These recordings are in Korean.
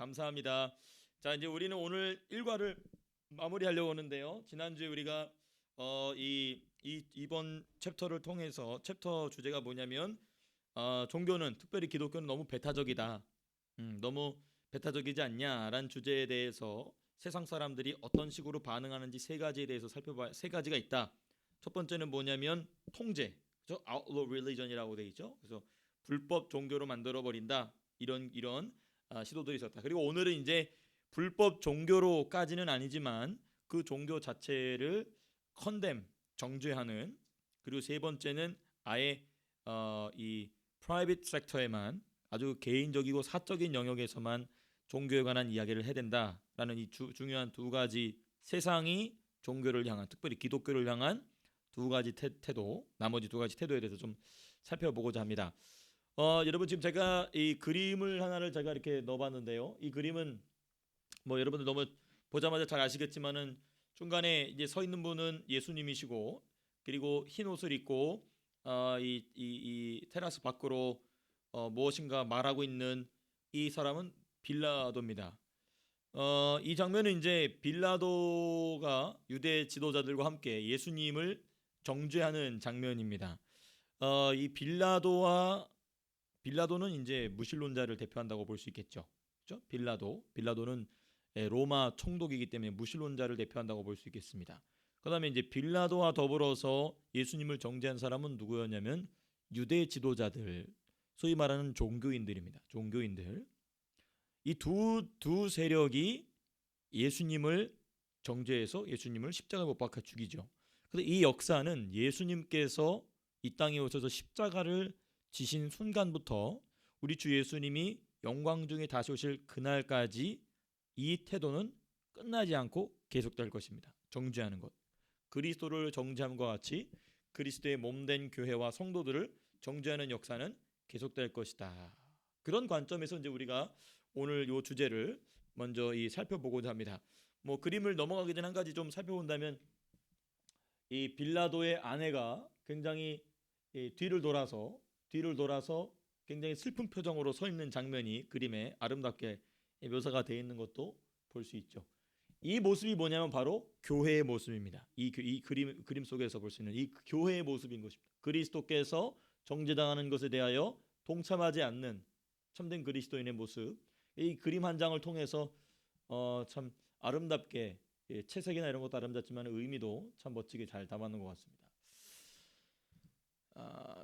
감사합니다. 자, 이제 우리는 오늘 일과를 마무리하려고 하는데요. 지난주에 우리가 이번 챕터를 통해서 챕터 주제가 뭐냐면 종교는 특별히 기독교는 너무 배타적이다. 너무 배타적이지 않냐라는 주제에 대해서 세상 사람들이 어떤 식으로 반응하는지 세 가지에 대해서 세 가지가 있다. 첫 번째는 뭐냐면 통제, 그죠? Outlaw religion이라고 돼 있죠. 그래서 불법 종교로 만들어 버린다. 이런 시도들이 있었다. 그리고 오늘은 이제 불법 종교로까지는 아니지만 그 종교 자체를 정죄하는, 그리고 세 번째는 아예 이 프라이빗 섹터에만 아주 개인적이고 사적인 영역에서만 종교에 관한 이야기를 해야 된다라는 이 중요한 두 가지, 세상이 종교를 향한, 특별히 기독교를 향한 두 가지 태도, 나머지 두 가지 태도에 대해서 좀 살펴보고자 합니다. 여러분, 지금 제가 이 그림을 하나를 제가 이렇게 넣어봤는데요. 이 그림은 뭐 여러분들 너무 보자마자 잘 아시겠지만은 중간에 이제 서 있는 분은 예수님이시고, 그리고 흰 옷을 입고 이 테라스 밖으로 무엇인가 말하고 있는 이 사람은 빌라도입니다. 이 장면은 이제 빌라도가 유대 지도자들과 함께 예수님을 정죄하는 장면입니다. 이 빌라도는 이제 무신론자를 대표한다고 볼 수 있겠죠. 그렇죠? 빌라도는 로마 총독이기 때문에 무신론자를 대표한다고 볼 수 있겠습니다. 그다음에 이제 빌라도와 더불어서 예수님을 정죄한 사람은 누구였냐면 유대 지도자들, 소위 말하는 종교인들입니다. 종교인들. 이 두 세력이 예수님을 정죄해서 예수님을 십자가에 못 박아 죽이죠. 그래서 이 역사는 예수님께서 이 땅에 오셔서 십자가를 지신 순간부터 우리 주 예수님이 영광 중에 다시 오실 그날까지 이 태도는 끝나지 않고 계속될 것입니다. 정죄하는 것. 그리스도를 정죄함과 같이 그리스도의 몸된 교회와 성도들을 정죄하는 역사는 계속될 것이다. 그런 관점에서 이제 우리가 오늘 이 주제를 먼저 살펴보고자 합니다. 뭐 그림을 넘어가기 전에 한 가지 좀 살펴본다면, 이 빌라도의 아내가 굉장히 뒤를 돌아서 굉장히 슬픈 표정으로 서 있는 장면이 그림에 아름답게 묘사가 되어 있는 것도 볼 수 있죠. 이 모습이 뭐냐면 바로 교회의 모습입니다. 이 그림 속에서 볼 수 있는 이 교회의 모습인 것입니다. 그리스도께서 정죄당하는 것에 대하여 동참하지 않는 참된 그리스도인의 모습. 이 그림 한 장을 통해서 참 아름답게, 채색이나 이런 것도 아름답지만 의미도 참 멋지게 잘 담아놓은 것 같습니다.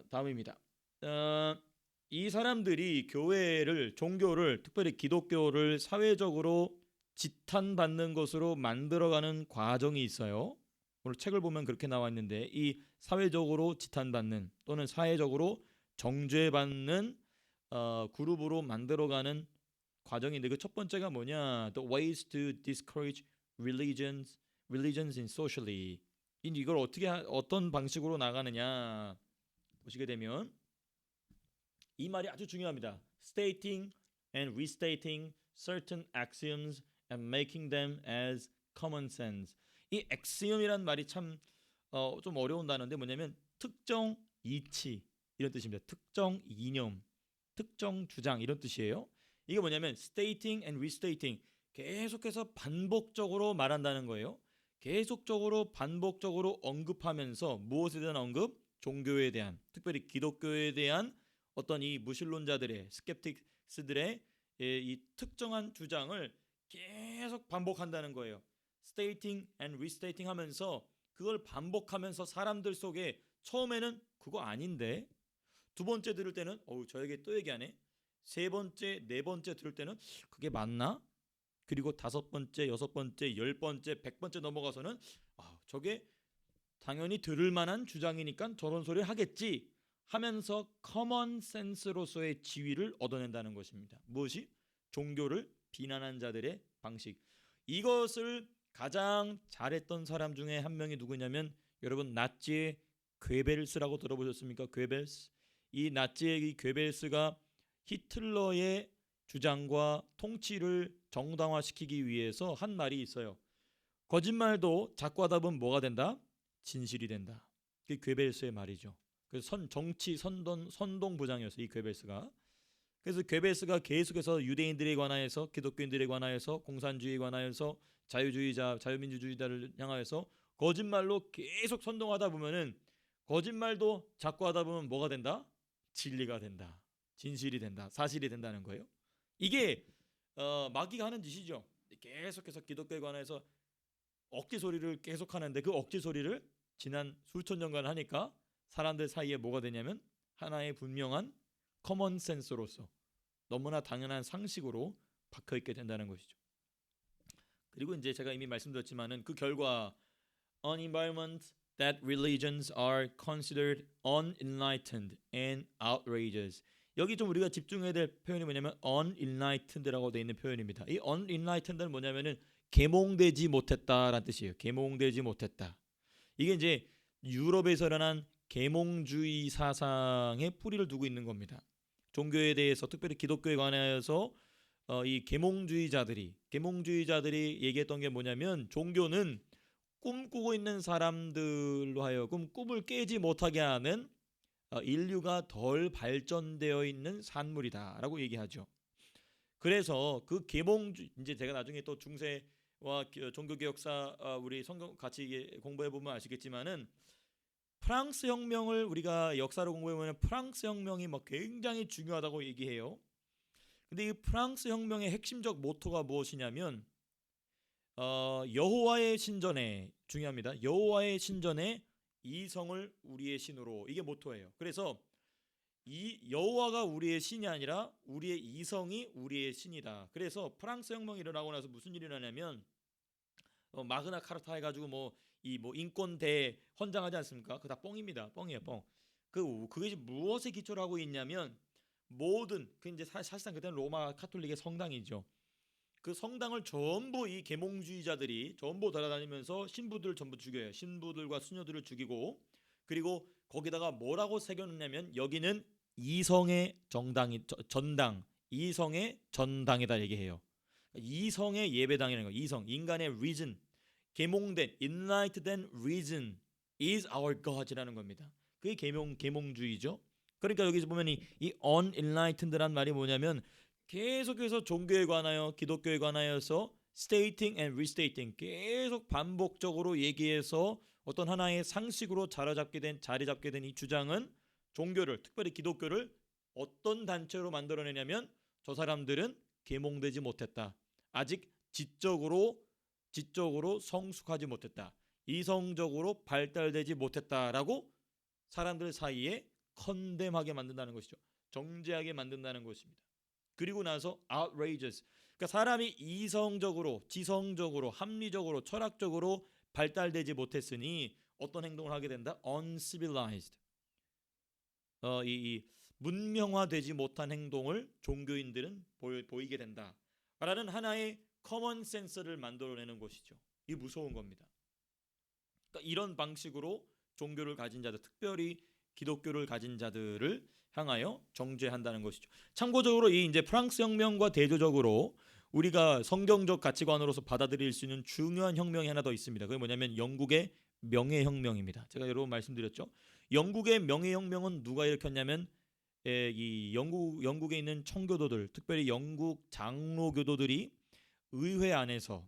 다음입니다. 이 사람들이 종교를, 특별히 기독교를 사회적으로 지탄받는 것으로 만들어가는 과정이 있어요. 오늘 책을 보면 그렇게 나와 있는데, 이 사회적으로 지탄받는 또는 사회적으로 정죄받는 그룹으로 만들어가는 과정인데, 그 첫 번째가 뭐냐? The ways to discourage religions in socially. 이걸 어떤 방식으로 나가느냐 보시게 되면 이 말이 아주 중요합니다. Stating and restating certain axioms and making them as common sense. 이 axiom이란 말이 참 좀 어려운 단어인데 뭐냐면 특정 이치 이런 뜻입니다. 특정 이념, 특정 주장 이런 뜻이에요. 이게 뭐냐면 stating and restating, 계속해서 반복적으로 말한다는 거예요. 계속적으로 반복적으로 언급하면서 무엇에 대한 언급? 종교에 대한, 특별히 기독교에 대한 어떤 이 무신론자들의, 스kép틱스들의 이 특정한 주장을 계속 반복한다는 거예요. stating and restating 하면서 그걸 반복하면서 사람들 속에 처음에는 그거 아닌데, 두 번째 들을 때는 저에게 또 얘기하네. 세 번째, 네 번째 들을 때는 그게 맞나? 그리고 다섯 번째, 여섯 번째, 열 번째, 100번째 넘어가서는 저게 당연히 들을 만한 주장이니까 저런 소리를 하겠지 하면서 커먼 센스로서의 지위를 얻어낸다는 것입니다. 무엇이? 종교를 비난한 자들의 방식. 이것을 가장 잘했던 사람 중에 한 명이 누구냐면, 여러분 나치의 괴벨스라고 들어보셨습니까? 괴벨스. 이 나치의 이 괴벨스가 히틀러의 주장과 통치를 정당화시키기 위해서 한 말이 있어요. 거짓말도 자꾸 하다 보면 뭐가 된다? 진실이 된다. 그게 괴벨스의 말이죠. 그래서 정치 선동 부장이었어요. 이 괴벨스가. 그래서 괴베스가 계속해서 유대인들에 관하여서 기독교인들에 관하여서 공산주의에 관하여서 자유민주주의자를 향하여서 거짓말로 계속 선동하다 보면은 거짓말도 자꾸 하다 보면 뭐가 된다? 진리가 된다. 진실이 된다. 사실이 된다는 거예요. 이게 마귀가 하는 짓이죠. 계속해서 기독교에 관해서 억지 소리를 계속 하는데 그 억지 소리를 지난 수천 년간 하니까 사람들 사이에 뭐가 되냐면 하나의 분명한 커먼 센스로서 너무나 당연한 상식으로 박혀 있게 된다는 것이죠. 그리고 이제 제가 이미 말씀드렸지만은 그 결과 an environment that religions are considered unenlightened and outrageous. 여기 좀 우리가 집중해야 될 표현이 뭐냐면 unenlightened라고 되어 있는 표현입니다. 이 unenlightened는 뭐냐면은 계몽되지 못했다라는 뜻이에요. 계몽되지 못했다. 이게 이제 유럽에서 일어난 계몽주의 사상에 뿌리를 두고 있는 겁니다. 종교에 대해서 특별히 기독교에 관하여서 이 계몽주의자들이 얘기했던 게 뭐냐면 종교는 꿈꾸고 있는 사람들로 하여금 꿈을 깨지 못하게 하는 인류가 덜 발전되어 있는 산물이다라고 얘기하죠. 그래서 그 계몽주 이제 제가 나중에 또 중세와 종교개혁사 우리 성경 같이 공부해 보면 아시겠지만은 프랑스 혁명을 우리가 역사로 공부해 보면 프랑스 혁명이 막 굉장히 중요하다고 얘기해요. 근데 이 프랑스 혁명의 핵심적 모토가 무엇이냐면 여호와의 신전에 중요합니다. 여호와의 신전에 이성을 우리의 신으로 이게 모토예요. 그래서 이 여호와가 우리의 신이 아니라 우리의 이성이 우리의 신이다. 그래서 프랑스 혁명이 일어나고 나서 무슨 일이 일어나냐면 마그나 카르타 해가지고 인권 대 헌장하지 않습니까? 그거 다 뻥입니다. 뻥이에요, 뻥. 그게 무엇에 기초를 하고 있냐면 모든 그 이제 사실상 그때는 로마 카톨릭의 성당이죠. 그 성당을 전부 이 계몽주의자들이 전부 돌아다니면서 신부들 전부 죽여요. 신부들과 수녀들을 죽이고 그리고 거기다가 뭐라고 새겨놓냐면 여기는 이성의 전당, 이성의 전당이다 얘기해요. 이성의 예배당이라는 거. 이성, 인간의 reason, 계몽된, enlightened reason is our God이라는 겁니다. 그게 계몽주의죠. 그러니까 여기서 보면 이 unenlightened란 말이 뭐냐면 계속해서 종교에 관하여 기독교에 관하여서 stating and restating 계속 반복적으로 얘기해서 어떤 하나의 상식으로 자리 잡게 된 이 주장은 종교를 특별히 기독교를 어떤 단체로 만들어내냐면 저 사람들은 계몽되지 못했다. 아직 지적으로 성숙하지 못했다. 이성적으로 발달되지 못했다라고 사람들 사이에 컨뎀하게 만든다는 것이죠. 정죄하게 만든다는 것입니다. 그리고 나서 outrageous. 그러니까 사람이 이성적으로, 지성적으로, 합리적으로, 철학적으로 발달되지 못했으니 어떤 행동을 하게 된다? uncivilized. 이 문명화되지 못한 행동을 종교인들은 보이게 된다. 라는 하나의 커먼 센스를 만들어내는 것이죠. 이 무서운 겁니다. 그러니까 이런 방식으로 종교를 가진 자들, 특별히 기독교를 가진 자들을 향하여 정죄한다는 것이죠. 참고적으로 이 이제 프랑스 혁명과 대조적으로 우리가 성경적 가치관으로서 받아들일 수 있는 중요한 혁명이 하나 더 있습니다. 그게 뭐냐면 영국의 명예혁명입니다. 제가 여러 번 말씀드렸죠. 영국의 명예혁명은 누가 일으켰냐면 이 영국에 있는 청교도들, 특별히 영국 장로교도들이 의회 안에서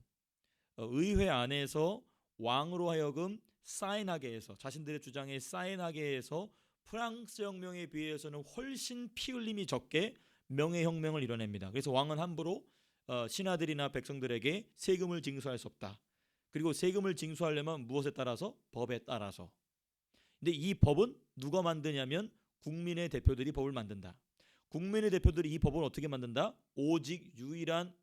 왕으로 하여금 사인하게 해서 자신들의 주장에 사인하게 해서 프랑스 혁명에 비해서는 훨씬 피 흘림이 적게 명예혁명을 이뤄냅니다. 그래서 왕은 함부로 신하들이나 백성들에게 세금을 징수할 수 없다. 그리고 세금을 징수하려면 무엇에 따라서? 법에 따라서. 근데 이 법은 누가 만드냐면 국민의 대표들이 법을 만든다. 국민의 대표들이 이 법을 어떻게 만든다? 오직 유일한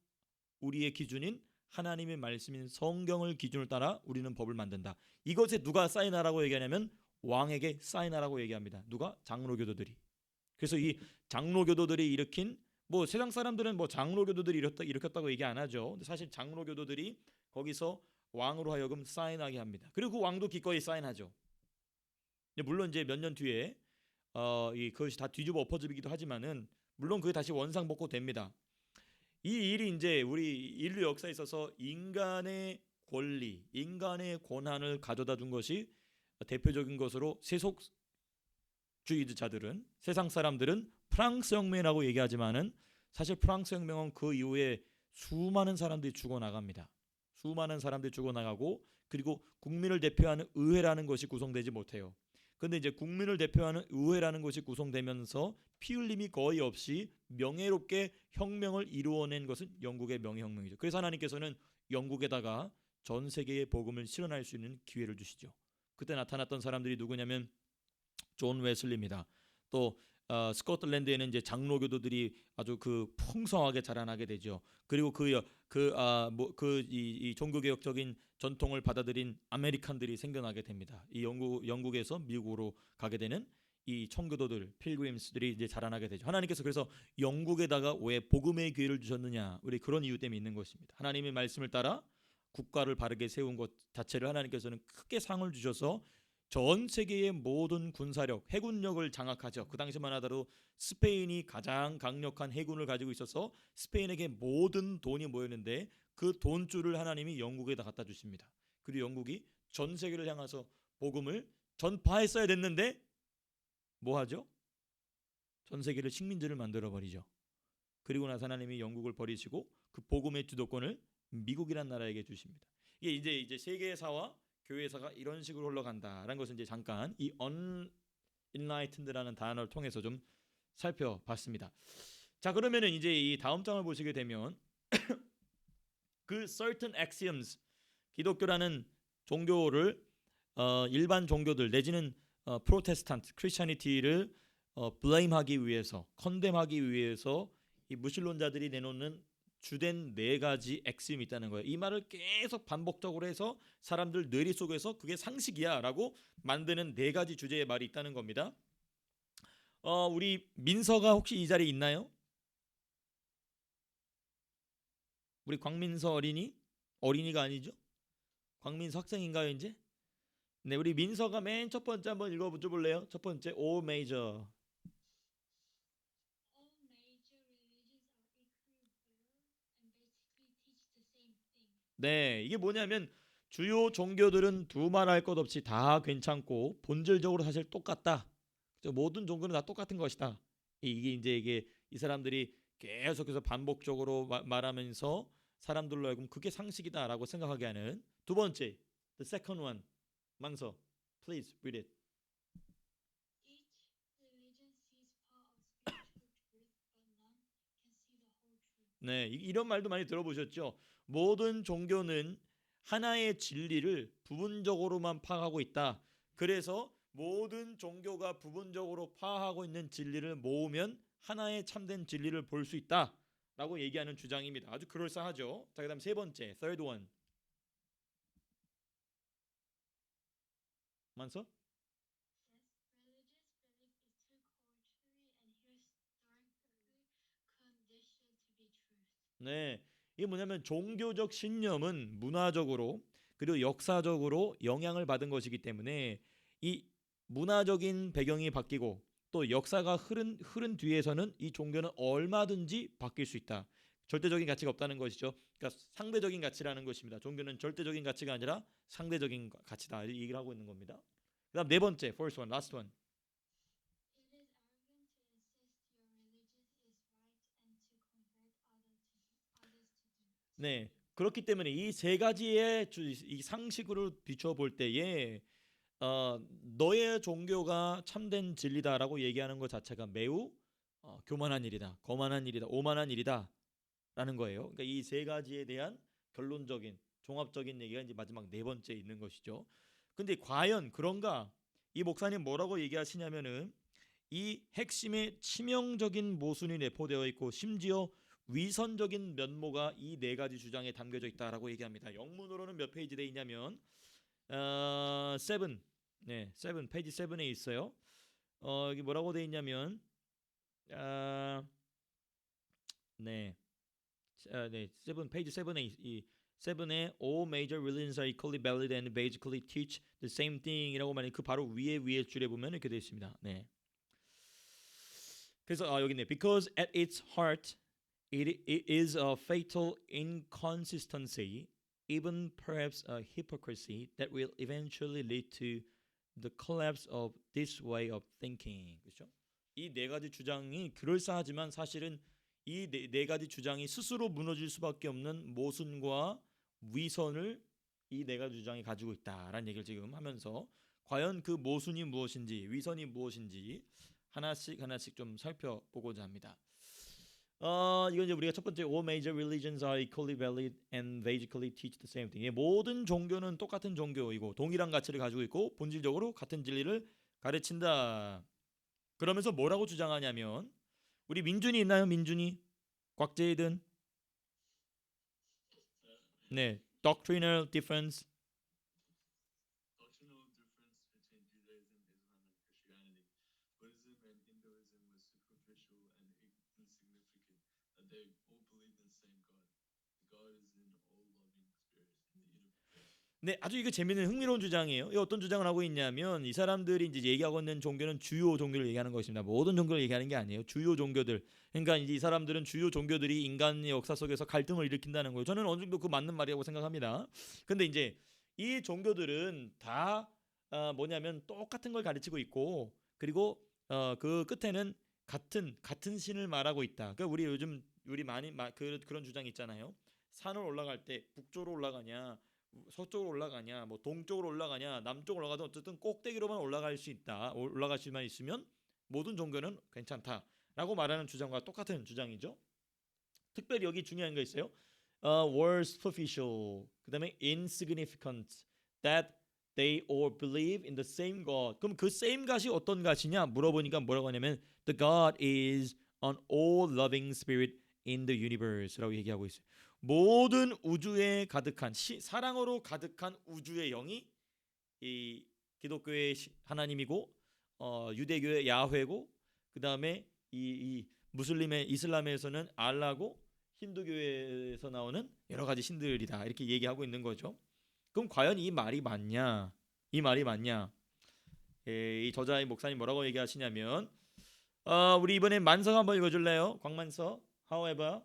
우리의 기준인 하나님의 말씀인 성경을 기준을 따라 우리는 법을 만든다. 이것에 누가 사인하라고 얘기하냐면 왕에게 사인하라고 얘기합니다. 누가? 장로교도들이. 그래서 이 장로교도들이 일으킨 세상 사람들은 장로교도들이 일으켰다고 얘기 안 하죠. 근데 사실 장로교도들이 거기서 왕으로 하여금 사인하게 합니다. 그리고 그 왕도 기꺼이 사인하죠. 물론 이제 몇 년 뒤에 그것이 다 뒤집어 엎어지기도 하지만은 물론 그게 다시 원상복구됩니다. 이 일이 이제 우리 인류 역사에 있어서 인간의 권리, 인간의 권한을 가져다 준 것이 대표적인 것으로 세속주의자들은 세상 사람들은 프랑스 혁명이라고 얘기하지만은 사실 프랑스 혁명은 그 이후에 수많은 사람들이 죽어나갑니다. 수많은 사람들이 죽어나가고 그리고 국민을 대표하는 의회라는 것이 구성되지 못해요. 근데 이제 국민을 대표하는 의회라는 것이 구성되면서 피 흘림이 거의 없이 명예롭게 혁명을 이루어낸 것은 영국의 명예혁명이죠. 그래서 하나님께서는 영국에다가 전 세계의 복음을 실현할 수 있는 기회를 주시죠. 그때 나타났던 사람들이 누구냐면 존 웨슬리입니다. 또 스코틀랜드에는 이제 장로교도들이 아주 그 풍성하게 자라나게 되죠. 그리고 이 종교개혁적인 전통을 받아들인 아메리칸들이 생겨나게 됩니다. 이 영국에서 미국으로 가게 되는 이 청교도들, 필그림스들이 이제 자라나게 되죠. 하나님께서 그래서 영국에다가 왜 복음의 기회를 주셨느냐? 우리 그런 이유 때문에 있는 것입니다. 하나님의 말씀을 따라 국가를 바르게 세운 것 자체를 하나님께서는 크게 상을 주셔서 전 세계의 모든 군사력, 해군력을 장악하죠. 그 당시만 하더라도 스페인이 가장 강력한 해군을 가지고 있어서 스페인에게 모든 돈이 모였는데 그 돈줄을 하나님이 영국에다 갖다 주십니다. 그리고 영국이 전 세계를 향해서 복음을 전파했어야 됐는데 뭐 하죠? 전 세계를 식민지를 만들어 버리죠. 그리고 나서 하나님이 영국을 버리시고 그 복음의 주도권을 미국이란 나라에게 주십니다. 이게 이제 세계사와 교회사가 이런 식으로 흘러간다라는 것은 이제 잠깐 이 unenlightened라는 단어를 통해서 좀 살펴봤습니다. 자, 그러면은 이제 이 다음 장을 보시게 되면 그 certain axioms, 기독교라는 종교를 일반 종교들 내지는 프로테스탄트, 크리스천니티를 blame하기 위해서, 컨뎀하기 위해서 이 무신론자들이 내놓는 주된 네 가지 엑시움이 있다는 거예요. 이 말을 계속 반복적으로 해서 사람들 뇌리 속에서 그게 상식이야라고 만드는 네 가지 주제의 말이 있다는 겁니다. 우리 민서가 혹시 이 자리에 있나요? 우리 광민서 어린이가 아니죠? 광민서 학생인가요 이제? 네, 우리 민서가 맨 첫 번째 한번 읽어줘 볼래요? 첫 번째 all major. 네, 이게 뭐냐면 주요 종교들은 두말할 것 없이 다 괜찮고 본질적으로 사실 똑같다. 모든 종교는 다 똑같은 것이다. 이게 이 사람들이 계속해서 반복적으로 말하면서 사람들로 하여금 그게 상식이다라고 생각하게 하는 두 번째, the second one, 망서, please read it. 네, 이런 말도 많이 들어보셨죠? 모든 종교는 하나의 진리를 부분적으로만 파악하고 있다. 그래서 모든 종교가 부분적으로 파악하고 있는 진리를 모으면 하나의 참된 진리를 볼 수 있다라고 얘기하는 주장입니다. 아주 그럴싸하죠. 자, 그다음 세 번째, third one. 만서? 네, 이게 뭐냐면 종교적 신념은 문화적으로 그리고 역사적으로 영향을 받은 것이기 때문에 이 문화적인 배경이 바뀌고 또 역사가 흐른 뒤에서는 이 종교는 얼마든지 바뀔 수 있다. 절대적인 가치가 없다는 것이죠. 그러니까 상대적인 가치라는 것입니다. 종교는 절대적인 가치가 아니라 상대적인 가치다. 이 얘기를 하고 있는 겁니다. 그다음 네 번째, first one, last one. 네, 그렇기 때문에 이 세 가지의 이 상식으로 비춰볼 때에 너의 종교가 참된 진리다라고 얘기하는 것 자체가 매우 교만한 일이다, 거만한 일이다, 오만한 일이다라는 거예요. 그러니까 이 세 가지에 대한 결론적인 종합적인 얘기가 이제 마지막 네 번째 있는 것이죠. 근데 과연 그런가? 이 목사님 뭐라고 얘기하시냐면은 이 핵심에 치명적인 모순이 내포되어 있고 심지어 위선적인 면모가 이 네 가지 주장에 담겨져 있다라고 얘기합니다. 영문으로는 몇 페이지에 있냐면 7, 네, 7 페이지 7에 있어요. 여기 뭐라고 돼 있냐면 네, 네, 7 페이지 7에 이 7에 all major religions are equally valid and basically teach the same thing이라고 말해 그 바로 위에 줄에 보면 이렇게 돼 있습니다. 네. 그래서 여기 있네. Because at its heart it is a fatal inconsistency, even perhaps a hypocrisy that will eventually lead to the collapse of this way of thinking. 그렇죠? 이 네 가지 주장이 그럴싸하지만 사실은 이 네 가지 주장이 스스로 무너질 수밖에 없는 모순과 위선을 이 네 가지 주장이 가지고 있다라는 얘기를 지금 하면서 과연 그 모순이 무엇인지 위선이 무엇인지 하나씩 하나씩 좀 살펴보고자 합니다. 이건 이제 우리가 첫 번째 all major religions are equally valid and basically teach the same thing. 모든 종교는 똑같은 종교이고 동일한 가치를 가지고 있고 본질적으로 같은 진리를 가르친다. 그러면서 뭐라고 주장하냐면 우리 민준이 있나요? 민준이 곽재이든 네 doctrinal difference Doctrinal difference between Judaism, Islam, and Christianity. Buddhism and Hinduism was superficial and insignificant. They all believe in the same God. God is an all-loving spirit in the universe. 네, 아주 이거 재밌는 흥미로운 주장이에요. 이 어떤 주장을 하고 있냐면 이 사람들이 이제 얘기하고 있는 종교는 주요 종교를 얘기하는 것입니다. 모든 종교를 얘기하는 게 아니에요. 주요 종교들. 그러니까 이제 이 사람들은 주요 종교들이 인간의 역사 속에서 갈등을 일으킨다는 거예요. 저는 어느 정도 그 맞는 말이라고 생각합니다. 근데 이제 이 종교들은 다 뭐냐면 똑같은 걸 가르치고 있고 그리고 그 끝에는 같은 신을 말하고 있다. 그러니까 우리 요즘 우리 많이 그런 주장이 있잖아요. 산을 올라갈 때 북쪽으로 올라가냐 서쪽으로 올라가냐 뭐 동쪽으로 올라가냐 남쪽으로 올라가든 어쨌든 꼭대기로만 올라갈 수 있다. 올라갈 수만 있으면 모든 종교는 괜찮다라고 말하는 주장과 똑같은 주장이죠. 특별히 여기 중요한 거 있어요. were superficial 그다음에 insignificant that they all believe in the same God. 그럼 그 same God이 어떤 God이냐 물어보니까 뭐라고 하냐면 the God is an all loving spirit in the universe라고 얘기하고 있어요. 모든 우주에 가득한 사랑으로 가득한 우주의 영이 이 기독교의 하나님이고 유대교의 야훼고 그다음에 이 무슬림의 이슬람에서는 알라고 힌두교에서 나오는 여러 가지 신들이다 이렇게 얘기하고 있는 거죠. 그럼 과연 이 말이 맞냐? 이 말이 맞냐? 이 저자의 목사님 뭐라고 얘기하시냐면 우리 이번에 만서 한번 읽어줄래요? 광만서. However,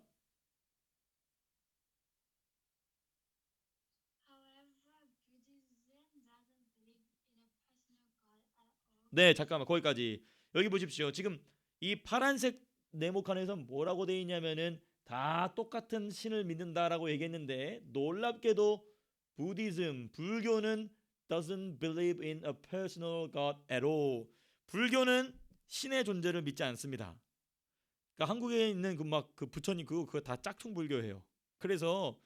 Buddhism doesn't believe in a personal God at all. 네 잠깐만 거기까지. 여기 보십시오. 지금 이 파란색 네모칸에서 뭐라고 돼 있냐면은 다 똑같은 신을 믿는다라고 얘기했는데 놀랍게도 불교는 doesn't believe in a personal God at all. 불교는 신의 존재를 믿지 않습니다. 그러니까 한국에 있는 그 부처님 그거 다 짝퉁 불교예요. 그래서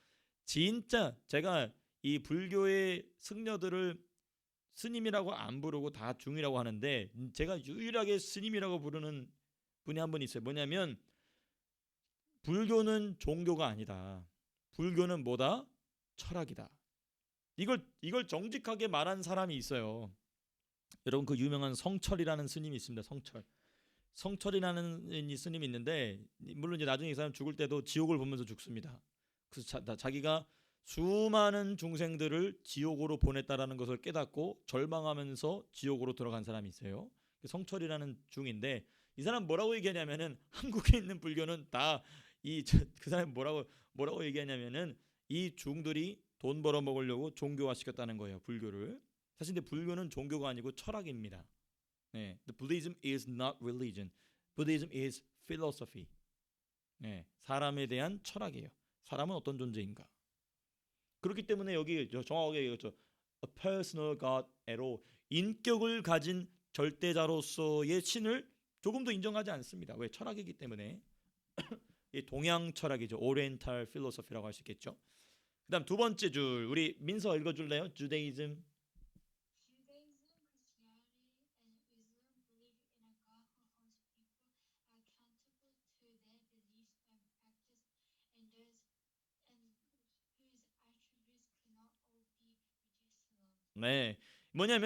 진짜 제가 이 불교의 승려들을 스님이라고 안 부르고 다 중이라고 하는데 제가 유일하게 스님이라고 부르는 분이 한 분 있어요. 뭐냐면 불교는 종교가 아니다. 불교는 뭐다? 철학이다. 이걸 정직하게 말한 사람이 있어요. 여러분 그 유명한 성철이라는 스님이 있습니다. 성철이라는 이 스님이 있는데 물론 이제 나중에 이 사람 죽을 때도 지옥을 보면서 죽습니다. 그래서 자기가 수많은 중생들을 지옥으로 보냈다라는 것을 깨닫고 절망하면서 지옥으로 들어간 사람이 있어요. 성철이라는 중인데 이 사람 뭐라고 얘기하냐면은 한국에 있는 불교는 다 그 사람이 뭐라고 얘기하냐면은 이 중들이 돈 벌어 먹으려고 종교화 시켰다는 거예요. 불교를. 사실 근데 불교는 종교가 아니고 철학입니다. 네, the Buddhism is not religion. Buddhism is philosophy. 네, 사람에 대한 철학이에요. 사람은 어떤 존재인가? 그렇기 때문에 여기 정확하게 얘기했죠. A personal God at all. 인격을 가진 절대자로서의 신을 조금도 인정하지 않습니다. 왜? 철학이기 때문에. 이 동양 철학이죠. Oriental philosophy라고 할 수 있겠죠. 그다음 두 번째 줄 우리 민서 읽어줄래요? Judaism. Judaism, Christianity, and Islam believe in a God who holds people accountable to their beliefs and practice, and whose attributes cannot all be reduced to love. 네,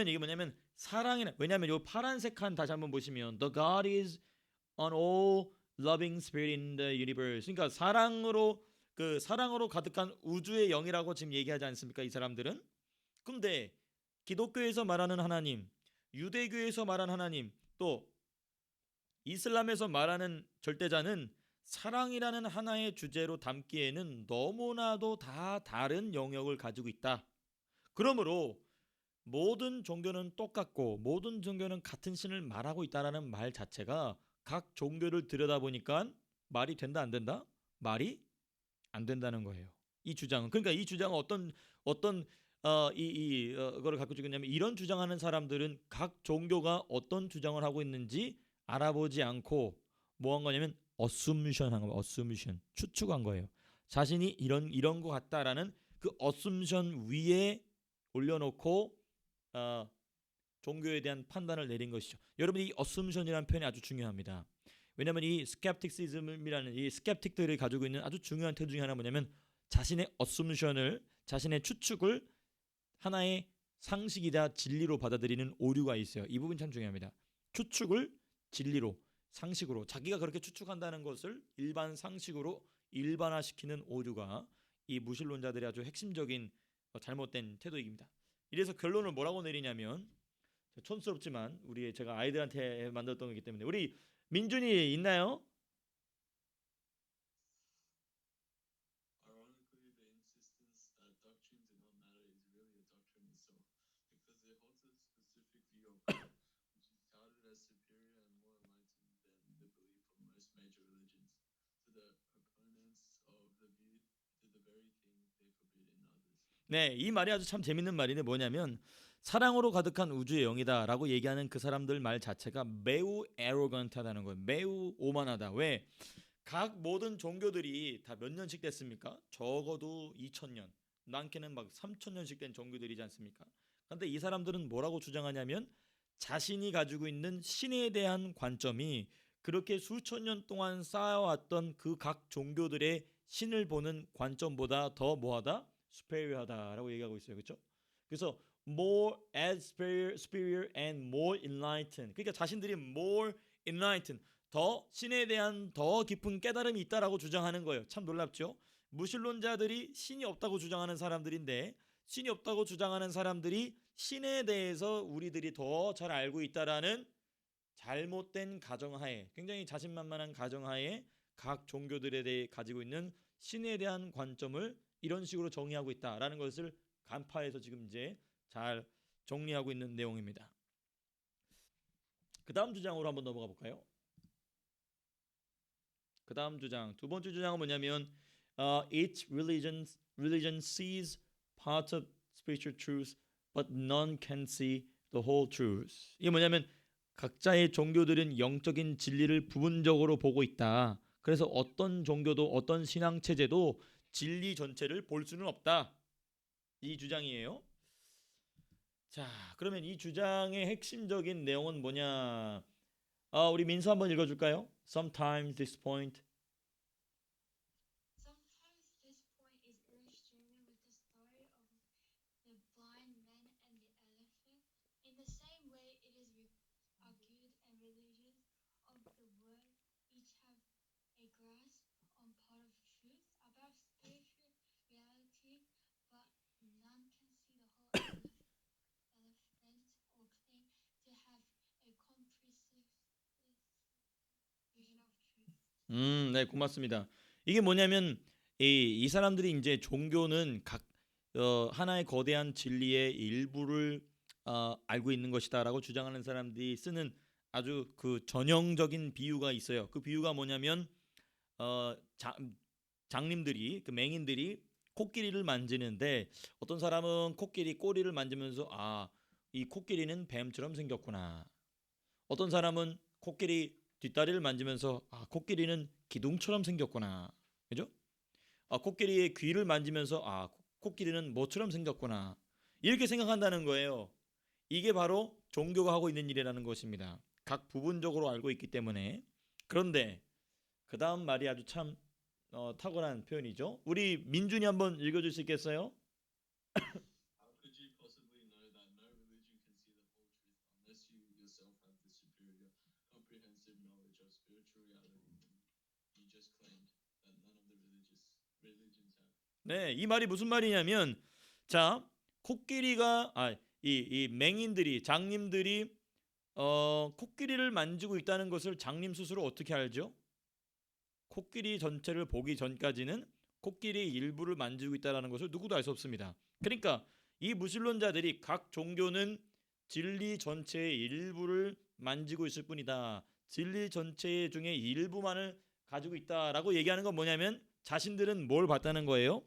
이게 뭐냐면 사랑이나 왜냐하면 요 파란색 칸 다시 한번 보시면 the God is an all loving spirit in the universe. 그러니까 사랑으로 가득한 우주의 영이라고 지금 얘기하지 않습니까? 이 사람들은. 근데 기독교에서 말하는 하나님, 유대교에서 말하는 하나님, 또 이슬람에서 말하는 절대자는 사랑이라는 하나의 주제로 담기에는 너무나도 다 다른 영역을 가지고 있다. 그러므로 모든 종교는 똑같고 모든 종교는 같은 신을 말하고 있다라는 말 자체가 각 종교를 들여다보니까 말이 된다 안 된다? 말이 안 된다는 거예요. 이 주장은. 그러니까 이 주장은 어떤 거를 갖고 있냐면 이런 주장하는 사람들은 각 종교가 어떤 주장을 하고 있는지 알아보지 않고 뭐 한 거냐면 assumption 한 거예요. assumption. 추측한 거예요. 자신이 이런 거 같다라는 그 assumption 위에 올려놓고 종교에 대한 판단을 내린 것이죠. 여러분 이 assumption이라는 표현이 아주 중요합니다. 왜냐하면 이 skepticism이라는 이 skeptic들이 가지고 있는 아주 중요한 태도 중에 하나 뭐냐면 자신의 assumption을 자신의 추측을 하나의 상식이다 진리로 받아들이는 오류가 있어요. 이 부분 참 중요합니다. 추측을 진리로 상식으로 자기가 그렇게 추측한다는 것을 일반 상식으로 일반화시키는 오류가 이 무신론자들의 아주 핵심적인 잘못된 태도입니다. 이래서 결론을 뭐라고 내리냐면 촌스럽지만 제가 아이들한테 만들었던 거기 때문에 우리 민준이 있나요? Ironically, the insistence that doctrine did not matter is really a doctrine itself, because they halted specifically of God, which is touted as superior and more enlightened than the belief of most major religions. To the opponents of the view, did the very thing they forbid in others. 네, 이 말이 아주 참 재밌는 말인데 뭐냐면 사랑으로 가득한 우주의 영이다라고 얘기하는 그 사람들 말 자체가 매우 arrogant하다는 거예요. 매우 오만하다. 왜? 각 모든 종교들이 다 몇 년씩 됐습니까? 적어도 2000년, 많게는 막 3000년씩 된 종교들이지 않습니까? 그런데 이 사람들은 뭐라고 주장하냐면 자신이 가지고 있는 신에 대한 관점이 그렇게 수천 년 동안 쌓아왔던 그 각 종교들의 신을 보는 관점보다 더 뭐하다? superior하다라고 얘기하고 있어요. 그렇죠? 그래서 more as superior and more enlightened. 그러니까 자신들이 more enlightened, 더 신에 대한 더 깊은 깨달음이 있다라고 주장하는 거예요. 참 놀랍죠? 무신론자들이 신이 없다고 주장하는 사람들인데 신이 없다고 주장하는 사람들이 신에 대해서 우리들이 더 잘 알고 있다라는 잘못된 가정하에, 굉장히 자신만만한 가정하에 각 종교들에 대해 가지고 있는 신에 대한 관점을 이런 식으로 정의하고 있다라는 것을 간파해서 지금 이제 잘 정리하고 있는 내용입니다. 그 다음 주장으로 한번 넘어가 볼까요? 그 다음 주장, 두 번째 주장은 뭐냐면 each religion sees part of spiritual truth, but none can see the whole truth. 이게 뭐냐면 각자의 종교들은 영적인 진리를 부분적으로 보고 있다. 그래서 어떤 종교도 어떤 신앙 체제도 진리 전체를 볼 수는 없다. 이 주장이에요. 자, 그러면 이 주장의 핵심적인 내용은 뭐냐? 우리 민수 한번 읽어줄까요? Sometimes this point. Sometimes this point is illustrated with the story of the blind man and the elephant. In the same way, it is argued and religions of the world each have a grasp on part of truth about spiritual reality, but none can see the whole elephant or claim to have a comprehensive vision of truth. 네, 고맙습니다. 이게 뭐냐면 이 사람들이 이제 종교는 각 하나의 거대한 진리의 일부를 알고 있는 것이다라고 주장하는 사람들이 쓰는 아주 그 전형적인 비유가 있어요. 그 비유가 뭐냐면 장님들이 그 맹인들이 코끼리를 만지는데 어떤 사람은 코끼리 꼬리를 만지면서 이 코끼리는 뱀처럼 생겼구나. 어떤 사람은 코끼리 뒷다리를 만지면서 코끼리는 기둥처럼 생겼구나. 그죠? 코끼리의 귀를 만지면서 코끼리는 뭐처럼 생겼구나. 이렇게 생각한다는 거예요. 이게 바로 종교가 하고 있는 일이라는 것입니다. 각 부분적으로 알고 있기 때문에. 그런데 그 다음 말이 아주 참 탁월한 표현이죠. 우리 민준이 한번 읽어줄 수 있겠어요? How could you possibly know that no religion can see the whole truth unless you yourself have the superior, comprehensive knowledge of spiritual reality you just claimed that none of the religions have? 네, 이 말이 무슨 말이냐면 자, 코끼리가 이 맹인들이 장님들이 코끼리를 만지고 있다는 것을 장님 스스로 어떻게 알죠? 코끼리 전체를 보기 전까지는 코끼리 일부를 만지고 있다는 것을 누구도 알 수 없습니다. 그러니까 이 무신론자들이 각 종교는 진리 전체의 일부를 만지고 있을 뿐이다. 진리 전체 중에 일부만을 가지고 있다라고 얘기하는 건 뭐냐면 자신들은 뭘 봤다는 거예요?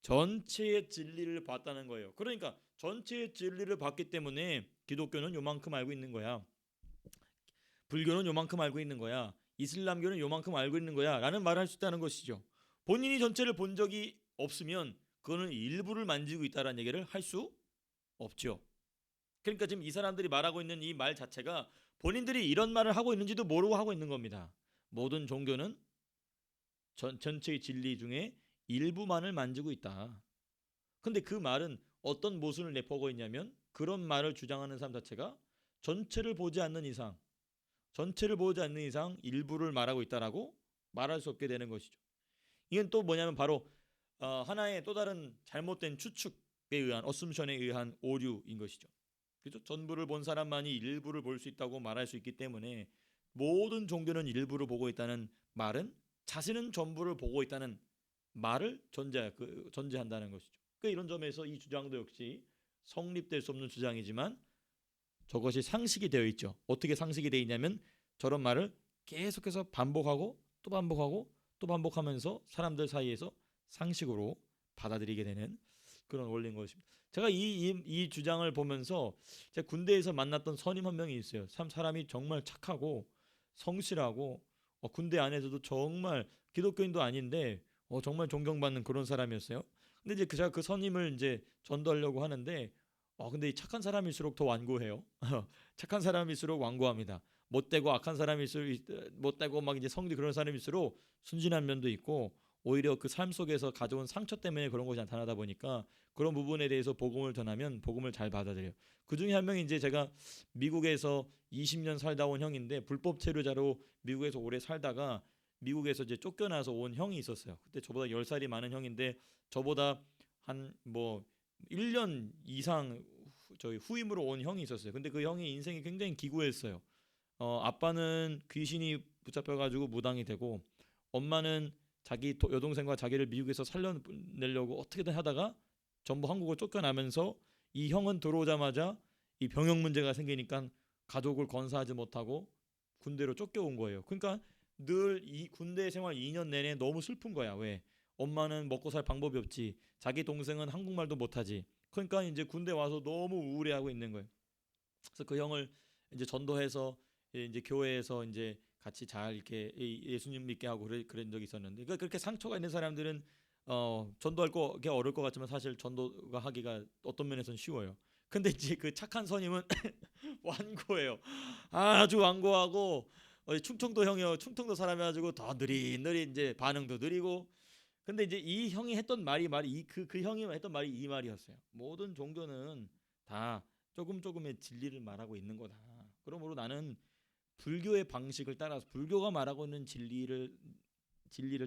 전체의 진리를 봤다는 거예요. 그러니까 전체의 진리를 봤기 때문에 기독교는 요만큼 알고 있는 거야. 불교는 요만큼 알고 있는 거야. 이슬람교는 요만큼 알고 있는 거야 라는 말을 할 수 있다는 것이죠. 본인이 전체를 본 적이 없으면 그거는 일부를 만지고 있다는 얘기를 할 수 없죠. 그러니까 지금 이 사람들이 말하고 있는 이 말 자체가 본인들이 이런 말을 하고 있는지도 모르고 하고 있는 겁니다. 모든 종교는 전체의 진리 중에 일부만을 만지고 있다. 근데 그 말은 어떤 모순을 내포하고 있냐면 그런 말을 주장하는 사람 자체가 전체를 보지 않는 이상 일부를 말하고 있다라고 말할 수 없게 되는 것이죠. 이건 또 뭐냐면 바로 하나의 또 다른 잘못된 추측에 의한 어쌔션에 의한 오류인 것이죠. 그렇죠? 전부를 본 사람만이 일부를 볼 수 있다고 말할 수 있기 때문에 모든 종교는 일부를 보고 있다는 말은 자신은 전부를 보고 있다는 말을 전제한다는 것이죠. 그러니까 이런 점에서 이 주장도 역시 성립될 수 없는 주장이지만 저것이 상식이 되어 있죠. 어떻게 상식이 되어 있냐면 저런 말을 계속해서 반복하고 또 반복하고 또 반복하면서 사람들 사이에서 상식으로 받아들이게 되는 그런 원리인 것입니다. 제가 이 주장을 보면서 제가 군대에서 만났던 선임 한 명이 있어요. 참 사람이 정말 착하고 성실하고 군대 안에서도 정말 기독교인도 아닌데 정말 존경받는 그런 사람이었어요. 근데 이제 제가 그 선임을 이제 전도하려고 하는데 근데 이 착한 사람일수록 더 완고해요. 착한 사람일수록 완고합니다. 못되고 악한 사람일수록 못되고 막 이제 성질 그런 사람일수록 순진한 면도 있고 오히려 그 삶 속에서 가져온 상처 때문에 그런 것이 나타나다 보니까 그런 부분에 대해서 복음을 전하면 복음을 잘 받아들여요. 그 중에 한 명이 이제 제가 미국에서 20년 살다 온 형인데 불법 체류자로 미국에서 오래 살다가 미국에서 이제 쫓겨나서 온 형이 있었어요. 그때 저보다 10살이 많은 형인데 저보다 한 뭐 1년 이상 저희 후임으로 온 형이 있었어요. 근데 그 형이 인생이 굉장히 기구했어요. 아빠는 귀신이 붙잡혀가지고 무당이 되고 엄마는 자기 여동생과 자기를 미국에서 살려내려고 어떻게든 하다가 전부 한국으로 쫓겨나면서 이 형은 들어오자마자 이 병역 문제가 생기니까 가족을 건사하지 못하고 군대로 쫓겨온 거예요. 그러니까 늘 이 군대 생활 2년 내내 너무 슬픈 거야. 왜? 엄마는 먹고 살 방법이 없지. 자기 동생은 한국말도 못하지. 그러니까 이제 군대 와서 너무 우울해하고 있는 거예요. 그래서 그 형을 이제 전도해서 이제 교회에서 이제 같이 잘 이렇게 예수님 믿게 하고 그런 적이 있었는데, 그러니까 그렇게 상처가 있는 사람들은 전도할 게 어려울 것 같지만 사실 전도가 하기가 어떤 면에서는 쉬워요. 근데 이제 그 착한 선임은 완고해요. 아주 완고하고 충청도 형이요. 충청도 사람이 가지고 더 느릿느릿 이제 반응도 느리고. 근데 이제 이 형이 했던 말이 그 형이 했던 말이 이 말이었어요. 모든 종교는 다 조금의 진리를 말하고 있는 거다. 그러므로 나는 불교의 방식을 따라서 불교가 말하고 있는 진리를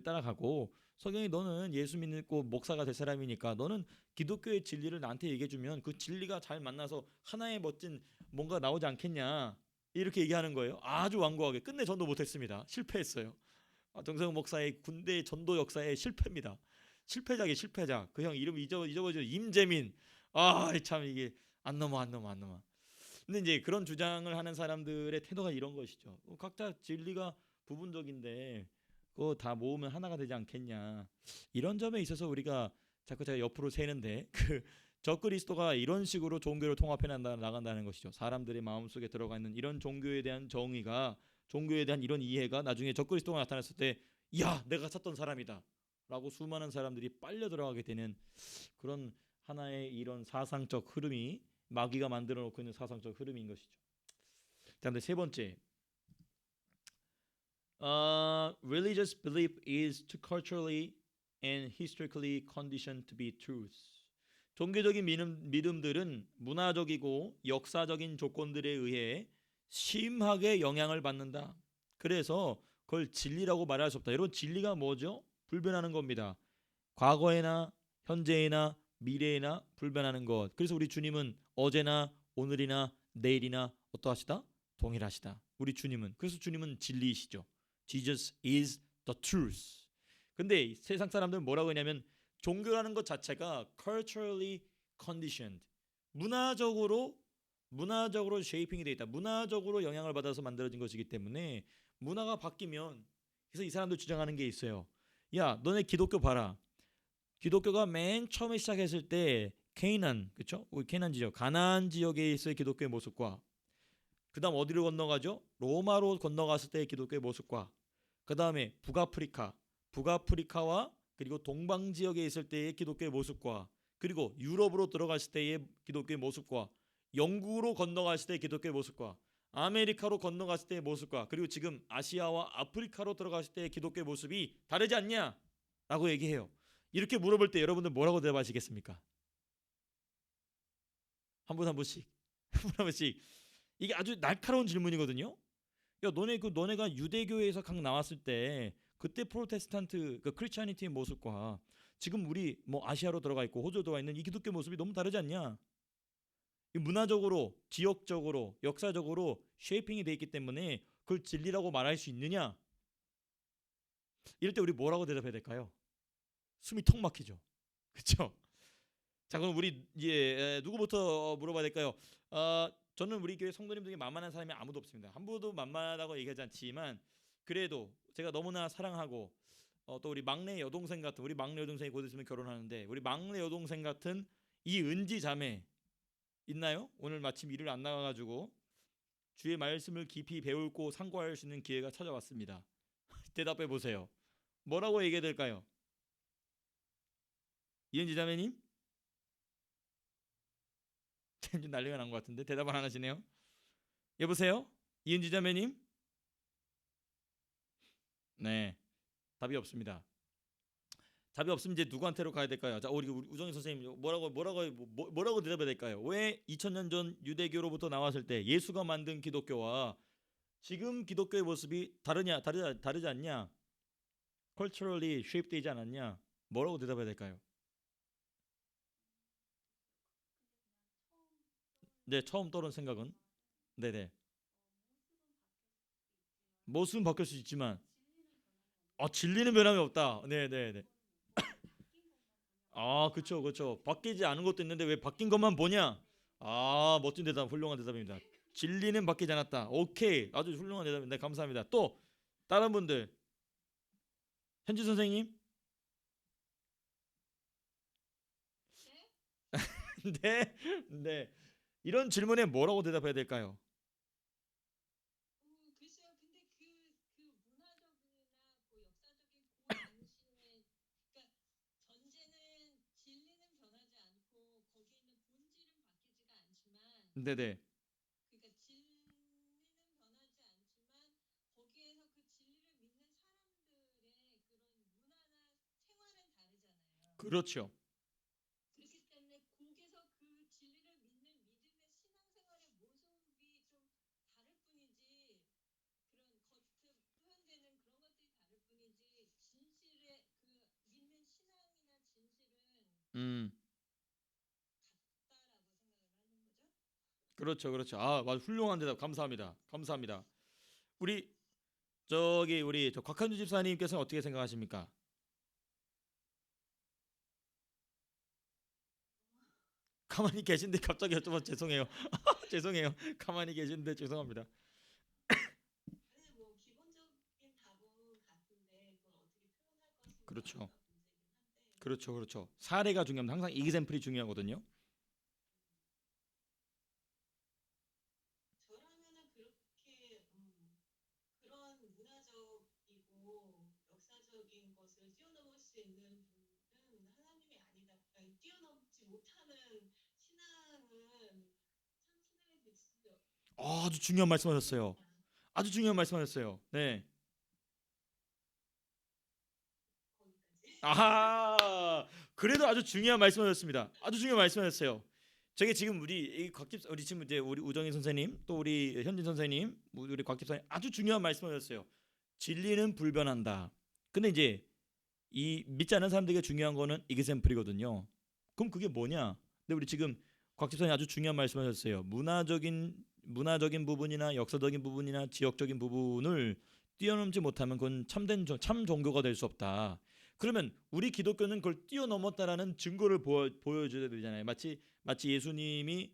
따라가고, 석영이 너는 예수 믿고 목사가 될 사람이니까 너는 기독교의 진리를 나한테 얘기해 주면 그 진리가 잘 만나서 하나의 멋진 뭔가 나오지 않겠냐, 이렇게 얘기하는 거예요. 아주 완고하게. 끝내 전도 못했습니다. 실패했어요. 정성 목사의 군대 전도 역사의 실패입니다. 실패작. 그 형 이름 잊어버리죠. 임재민. 참 이게 안 넘어. 근데 이제 그런 주장을 하는 사람들의 태도가 이런 것이죠. 각자 진리가 부분적인데 그거 다 모으면 하나가 되지 않겠냐. 이런 점에 있어서 우리가 자꾸 제가 옆으로 새는데 그 적그리스도가 이런 식으로 종교를 통합해 나간다는 것이죠. 사람들의 마음속에 들어가 있는 이런 종교에 대한 정의가, 종교에 대한 이런 이해가 나중에 적그리스도가 나타났을 때 야, 내가 찾던 사람이다 라고 수많은 사람들이 빨려 들어가게 되는 그런 하나의 이런 사상적 흐름이 마귀가 만들어 놓고 있는 사상적 흐름인 것이죠. 다음에 세 번째, religious belief is too culturally and historically conditioned to be truth. 종교적인 믿음들은 문화적이고 역사적인 조건들에 의해 심하게 영향을 받는다. 그래서 그걸 진리라고 말할 수 없다. 여러분, 진리가 뭐죠? 불변하는 겁니다. 과거에나 현재에나 미래에나 불변하는 것. 그래서 우리 주님은 어제나 오늘이나 내일이나 어떠하시다? 동일하시다. 우리 주님은. 그래서 주님은 진리이시죠. Jesus is the truth. 근데 세상 사람들은 뭐라고 하냐면 종교라는 것 자체가 culturally conditioned, 문화적으로 문화적으로 쉐이핑이 돼 있다. 문화적으로 영향을 받아서 만들어진 것이기 때문에 문화가 바뀌면 그래서 이 사람들 주장하는 게 있어요. 야, 너네 기독교 봐라. 기독교가 맨 처음에 시작했을 때 케이난, 그렇죠? 케이난 지역, 가나안 지역에 있을 기독교의 모습과 그다음 어디로 건너가죠? 로마로 건너갔을 때의 기독교의 모습과 그다음에 북아프리카와 그리고 동방 지역에 있을 때의 기독교의 모습과 그리고 유럽으로 들어갔을 때의 기독교의 모습과 영국으로 건너갔을 때의 기독교의 모습과 아메리카로 건너갔을 때의 모습과 그리고 지금 아시아와 아프리카로 들어갔을 때의 기독교의 모습이 다르지 않냐라고 얘기해요. 이렇게 물어볼 때 여러분들 뭐라고 대답하시겠습니까? 한 분 한 분씩 한 분 한 분씩. 이게 아주 날카로운 질문이거든요. 야, 너네가 유대교에서 각 나왔을 때 그때 프로테스탄트 그 크리스찬리티의 모습과 지금 우리 뭐 아시아로 들어가 있고 호주로 들어가 있는 이 기독교 모습이 너무 다르지 않냐? 이 문화적으로, 지역적으로, 역사적으로 쉐이핑이 돼 있기 때문에 그걸 진리라고 말할 수 있느냐? 이럴 때 우리 뭐라고 대답해야 될까요? 숨이 턱 막히죠. 그렇죠? 자, 그럼 우리 이제 누구부터 물어봐야 될까요? 저는 우리 교회 성도님 중에 만만한 사람이 아무도 없습니다. 한 분도 만만하다고 얘기하지 않지만 그래도 제가 너무나 사랑하고 또 우리 막내 여동생 같은 우리 막내 여동생이 곧 있으면 결혼하는데 우리 막내 여동생 같은 이 은지 자매 있나요? 오늘 마침 일을 안 나가가지고 주의 말씀을 깊이 배울고 상고할 수 있는 기회가 찾아왔습니다. 대답해 보세요. 뭐라고 얘기해야 될까요? 이은지 자매님? 좀 난리가 난 것 같은데 대답을 안 하시네요. 여보세요? 이은지 자매님? 네, 답이 없습니다. 답이 없으면 이제 누구한테로 가야 될까요? 자, 우리 우정희 선생님 뭐라고 대답해야 될까요? 왜 2000년 전 유대교로부터 나왔을 때 예수가 만든 기독교와 지금 기독교의 모습이 다르지 않냐? culturally shape되지 않았냐? 뭐라고 대답해야 될까요? 네, 처음 떠오른 생각은 네네. 모습은 바뀔 수 있지만 진리는 변함이 없다. 네네네. 그쵸 그쵸. 바뀌지 않은 것도 있는데 왜 바뀐 것만 보냐? 멋진 대답, 훌륭한 대답입니다. 진리는 바뀌지 않았다. 오케이, 아주 훌륭한 대답입니다. 감사합니다. 또 다른 분들, 현지 선생님? 네, 네. 이런 질문에 뭐라고 대답해야 될까요? 글쎄요. 근데 그 문화적이나 그 역사적인 그 당시에 그러니까 전제는 진리는 변하지 않고 거기에 있는 본질은 바뀌지가 않지만 네네. 그러니까 진리는 변하지 않지만 거기에서 그 진리를 믿는 사람들의 그런 문화나 생활은 다르잖아요. 그렇죠. 그렇기 때문에 거기서 그 진리를 믿는 믿음의 신앙생활의 모습이 좀 다를 뿐이지 그런 겉으로 표현되는 그런 것들이 다를 뿐이지 진실의 그 믿는 신앙이나 진실은 음, 같다라고 생각을 하는 거죠. 그렇죠, 그렇죠. 맞아, 훌륭한 대답, 감사합니다. 감사합니다. 우리 저 곽한주 집사님께서는 어떻게 생각하십니까? 가만히 계신데 갑자기 여쭤봐 죄송해요. 죄송해요. 가만히 계신데 죄송합니다. 아니 뭐 기본적인 답은 같은데 그걸 어떻게 표현할 그렇죠. 것인가가 문제긴 한데 그렇죠, 그렇죠. 사례가 중요합니다. 항상 이그샘플이 중요하거든요. 저라면은 그렇게 그런 문화적이고 역사적인 것을 뛰어넘을 수 있는 분은 하나님이 아니다. 아니, 뛰어넘지 못하는 신앙은 참 신앙의 빛이 아주 중요한 말씀하셨어요. 아주 중요한 말씀하셨어요. 네. 거기까지. 그래도 아주 중요한 말씀하셨습니다. 아주 중요한 말씀하셨어요. 저게 지금 우리 지금 이제 우리 우정희 선생님 또 우리 현진 선생님 우리 곽 집사님 아주 중요한 말씀하셨어요. 진리는 불변한다. 근데 이제 이 믿지 않는 사람들에게 중요한 거는 이그샘플이거든요. 그럼 그게 뭐냐? 근데 우리 지금 곽 집사님 아주 중요한 말씀하셨어요. 문화적인 부분이나 역사적인 부분이나 지역적인 부분을 뛰어넘지 못하면 그건 참 종교가 될 수 없다. 그러면 우리 기독교는 그걸 뛰어넘었다라는 증거를 보여줘야 되잖아요. 마치 예수님이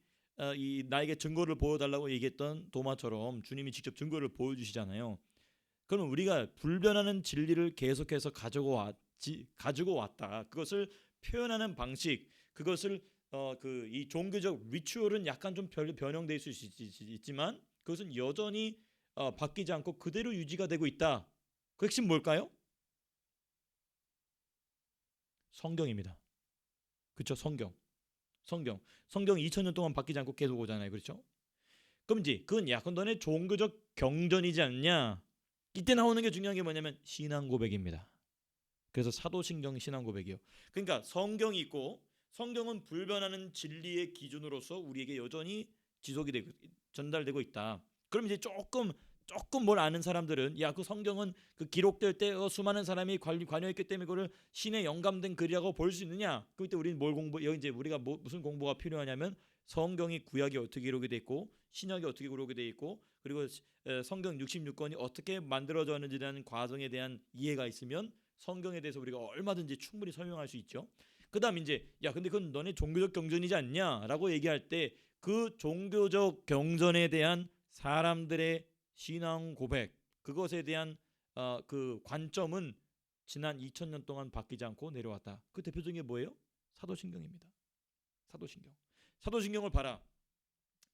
이 나에게 증거를 보여달라고 얘기했던 도마처럼 주님이 직접 증거를 보여주시잖아요. 그럼 우리가 불변하는 진리를 계속해서 가지고 왔다. 그것을 표현하는 방식, 그것을 이 종교적 리추얼은 약간 좀 변형될 수 있지만 그것은 여전히 바뀌지 않고 그대로 유지가 되고 있다. 그 핵심 뭘까요? 성경입니다. 그렇죠? 성경 2000년 동안 바뀌지 않고 계속 오잖아요. 그렇죠? 그럼 이제 그건 약간 너네 종교적 경전이지 않냐? 이때 나오는 게 중요한 게 뭐냐면 신앙 고백입니다. 그래서 사도신경 신앙 고백이요. 그러니까 성경이 있고 성경은 불변하는 진리의 기준으로서 우리에게 여전히 지속이 되고 전달되고 있다. 그럼 이제 조금 뭘 아는 사람들은 야, 그 성경은 그 기록될 때 수많은 사람이 관여했기 때문에 그거를 신의 영감된 글이라고 볼 수 있느냐? 그때 우리는 뭘 여기 이제 우리가 무슨 공부가 필요하냐면 성경이 구약이 어떻게 기록이 돼 있고 신약이 어떻게 기록이 돼 있고 그리고 성경 66권이 어떻게 만들어졌는지에 대한 과정에 대한 이해가 있으면 성경에 대해서 우리가 얼마든지 충분히 설명할 수 있죠. 그다음 이제 야, 근데 그건 너네 종교적 경전이지 않냐라고 얘기할 때 그 종교적 경전에 대한 사람들의 신앙 고백, 그것에 대한 그 관점은 지난 2000년 동안 바뀌지 않고 내려왔다. 그 대표적인 게 뭐예요? 사도신경입니다. 사도신경을 봐라.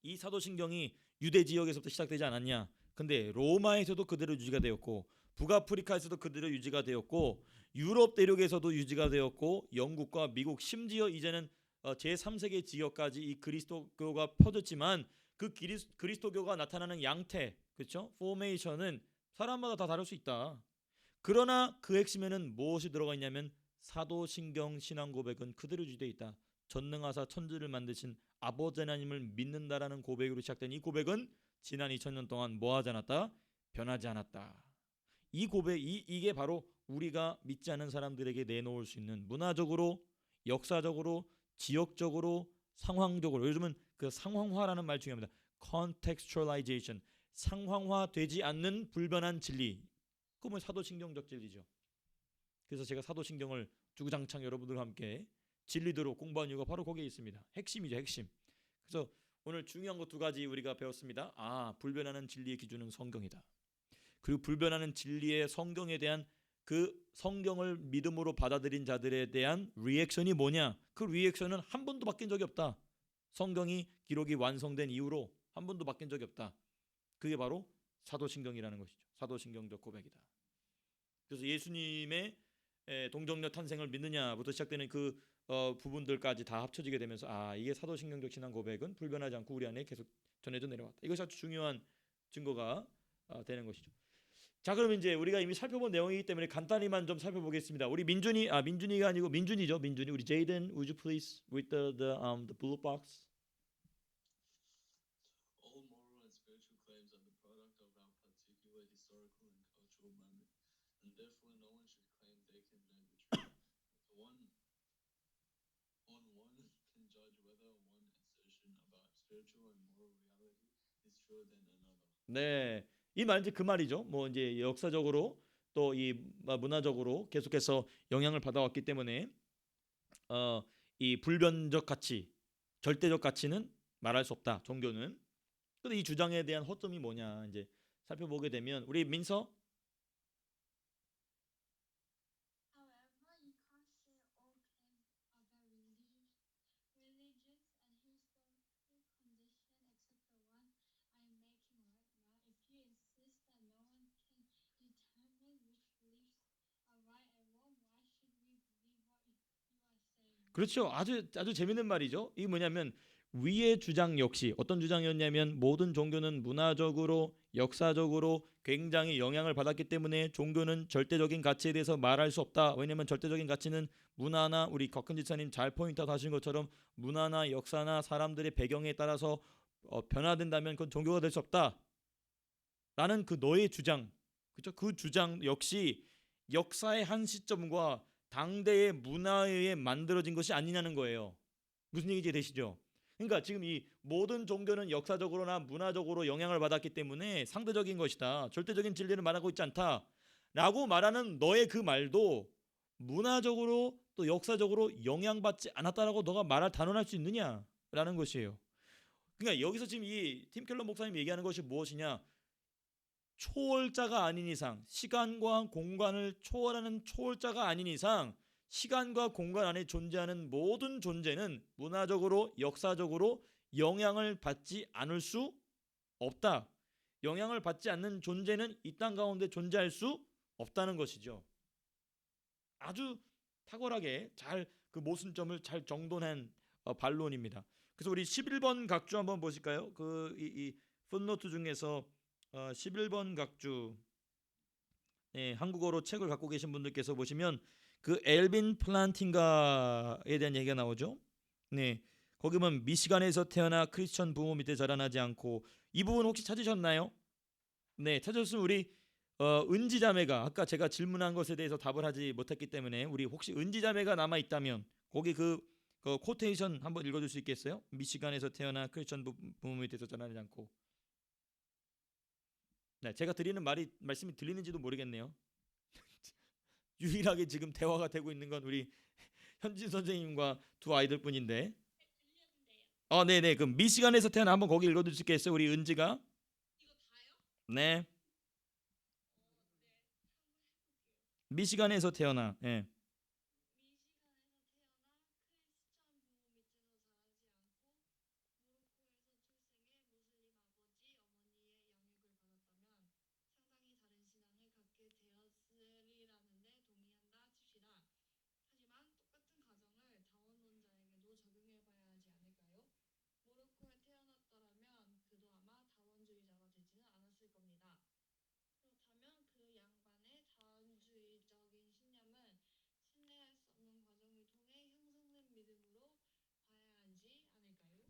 이 사도신경이 유대 지역에서부터 시작되지 않았냐? 근데 로마에서도 그대로 유지가 되었고 북아프리카에서도 그대로 유지가 되었고 유럽 대륙에서도 유지가 되었고 영국과 미국 심지어 이제는 제3세계 지역까지 이 그리스도교가 퍼졌지만 그 그리스도교가 나타나는 양태, 그렇죠? 포메이션은 사람마다 다 다를 수 있다. 그러나 그 핵심에는 무엇이 들어가 있냐면 사도신경 신앙 고백은 그대로 유지되어 있다. 전능하사 천지를 만드신 아버지 하나님을 믿는다라는 고백으로 시작된 이 고백은 지난 2000년 동안 뭐하지 않았다? 변하지 않았다. 이 고백, 이게 바로 우리가 믿지 않는 사람들에게 내놓을 수 있는 문화적으로, 역사적으로, 지역적으로, 상황적으로, 요즘은 그 상황화라는 말 중요합니다. contextualization, 상황화되지 않는 불변한 진리. 그건 사도신경적 진리죠. 그래서 제가 사도신경을 주구장창 여러분들과 함께 진리대로 공부한 이유가 바로 거기에 있습니다. 핵심이죠, 핵심. 그래서 오늘 중요한 거 두 가지 우리가 배웠습니다. 불변하는 진리의 기준은 성경이다. 그리고 불변하는 진리의 성경에 대한 그 성경을 믿음으로 받아들인 자들에 대한 리액션이 뭐냐? 그 리액션은 한 번도 바뀐 적이 없다. 성경이 기록이 완성된 이후로 한 번도 바뀐 적이 없다. 그게 바로 사도신경이라는 것이죠. 사도신경적 고백이다. 그래서 예수님의 동정녀 탄생을 믿느냐부터 시작되는 그 부분들까지 다 합쳐지게 되면서 이게 사도신경적 신앙 고백은 불변하지 않고 우리 안에 계속 전해져 내려왔다. 이것이 아주 중요한 증거가 되는 것이죠. 자, 그럼 이제 우리가 이미 살펴본 내용이기 때문에 간단히만 좀 살펴보겠습니다. 우리 민준이가 아니고 민준이죠. 민준이. 우리 Jaden, would you please with the blue box? All moral and spiritual claims are the product of our particular historical and cultural moment, and therefore no one should claim they can know the truth. One can judge whether one assertion about spiritual and moral reality is truer than another. 네, 이 말 이제 그 말이죠. 뭐 이제 역사적으로 또 이 문화적으로 계속해서 영향을 받아왔기 때문에 이 불변적 가치, 절대적 가치는 말할 수 없다. 종교는. 근데 이 주장에 대한 허점이 뭐냐 이제 살펴보게 되면 우리 민서. However, you can't say all claims about religious and historical condition except the one I am making right now. If you insist that no one can determine which beliefs are right and wrong, why should we believe what you are saying? 그렇죠. 아주 재밌는 말이죠. 이게 뭐냐면 위의 주장 역시 어떤 주장이었냐면 모든 종교는 문화적으로 역사적으로 굉장히 영향을 받았기 때문에 종교는 절대적인 가치에 대해서 말할 수 없다. 왜냐하면 절대적인 가치는 문화나 우리 곽근 지사님 잘 포인트 하신 것처럼 문화나 역사나 사람들의 배경에 따라서 변화된다면 그건 종교가 될 수 없다. 라는 그 너의 주장, 그렇죠? 그 주장 역시 역사의 한 시점과 당대의 문화에 의해 만들어진 것이 아니냐는 거예요. 무슨 얘기인지 되시죠? 그러니까 지금 이 모든 종교는 역사적으로나 문화적으로 영향을 받았기 때문에 상대적인 것이다. 절대적인 진리를 말하고 있지 않다. 라고 말하는 너의 그 말도 문화적으로 또 역사적으로 영향받지 않았다라고 너가 말할 단언할 수 있느냐라는 것이에요. 그러니까 여기서 지금 이 팀 켈러 목사님 얘기하는 것이 무엇이냐? 초월자가 아닌 이상, 시간과 공간을 초월하는 초월자가 아닌 이상 시간과 공간 안에 존재하는 모든 존재는 문화적으로, 역사적으로 영향을 받지 않을 수 없다. 영향을 받지 않는 존재는 이 땅 가운데 존재할 수 없다는 것이죠. 아주 탁월하게 잘 그 모순점을 잘 정돈한 반론입니다. 그래서 우리 11번 각주 한번 보실까요? 이 풋노트 중에서 11번 각주, 한국어로 책을 갖고 계신 분들께서 보시면 그 엘빈 플란팅가에 대한 얘기가 나오죠. 네, 거기 보면 미시간에서 태어나 크리스천 부모 밑에 자라나지 않고, 이 부분 혹시 찾으셨나요? 네, 찾으셨으면 우리 은지자매가 아까 제가 질문한 것에 대해서 답을 하지 못했기 때문에 우리 혹시 은지자매가 남아 있다면 거기 그 코테이션 한번 읽어줄 수 있겠어요? 미시간에서 태어나 크리스천 부모 밑에서 자라나지 않고. 네, 제가 드리는 말씀이 들리는지도 모르겠네요. 유일하게 지금 대화가 되고 있는 건 우리 현진 선생님과 두 아이들뿐인데. 네네. 그럼 미시간에서 태어나 한번 거기 읽어줄 수 있겠어요? 우리 은지가. 네. 미시간에서 태어나. 예.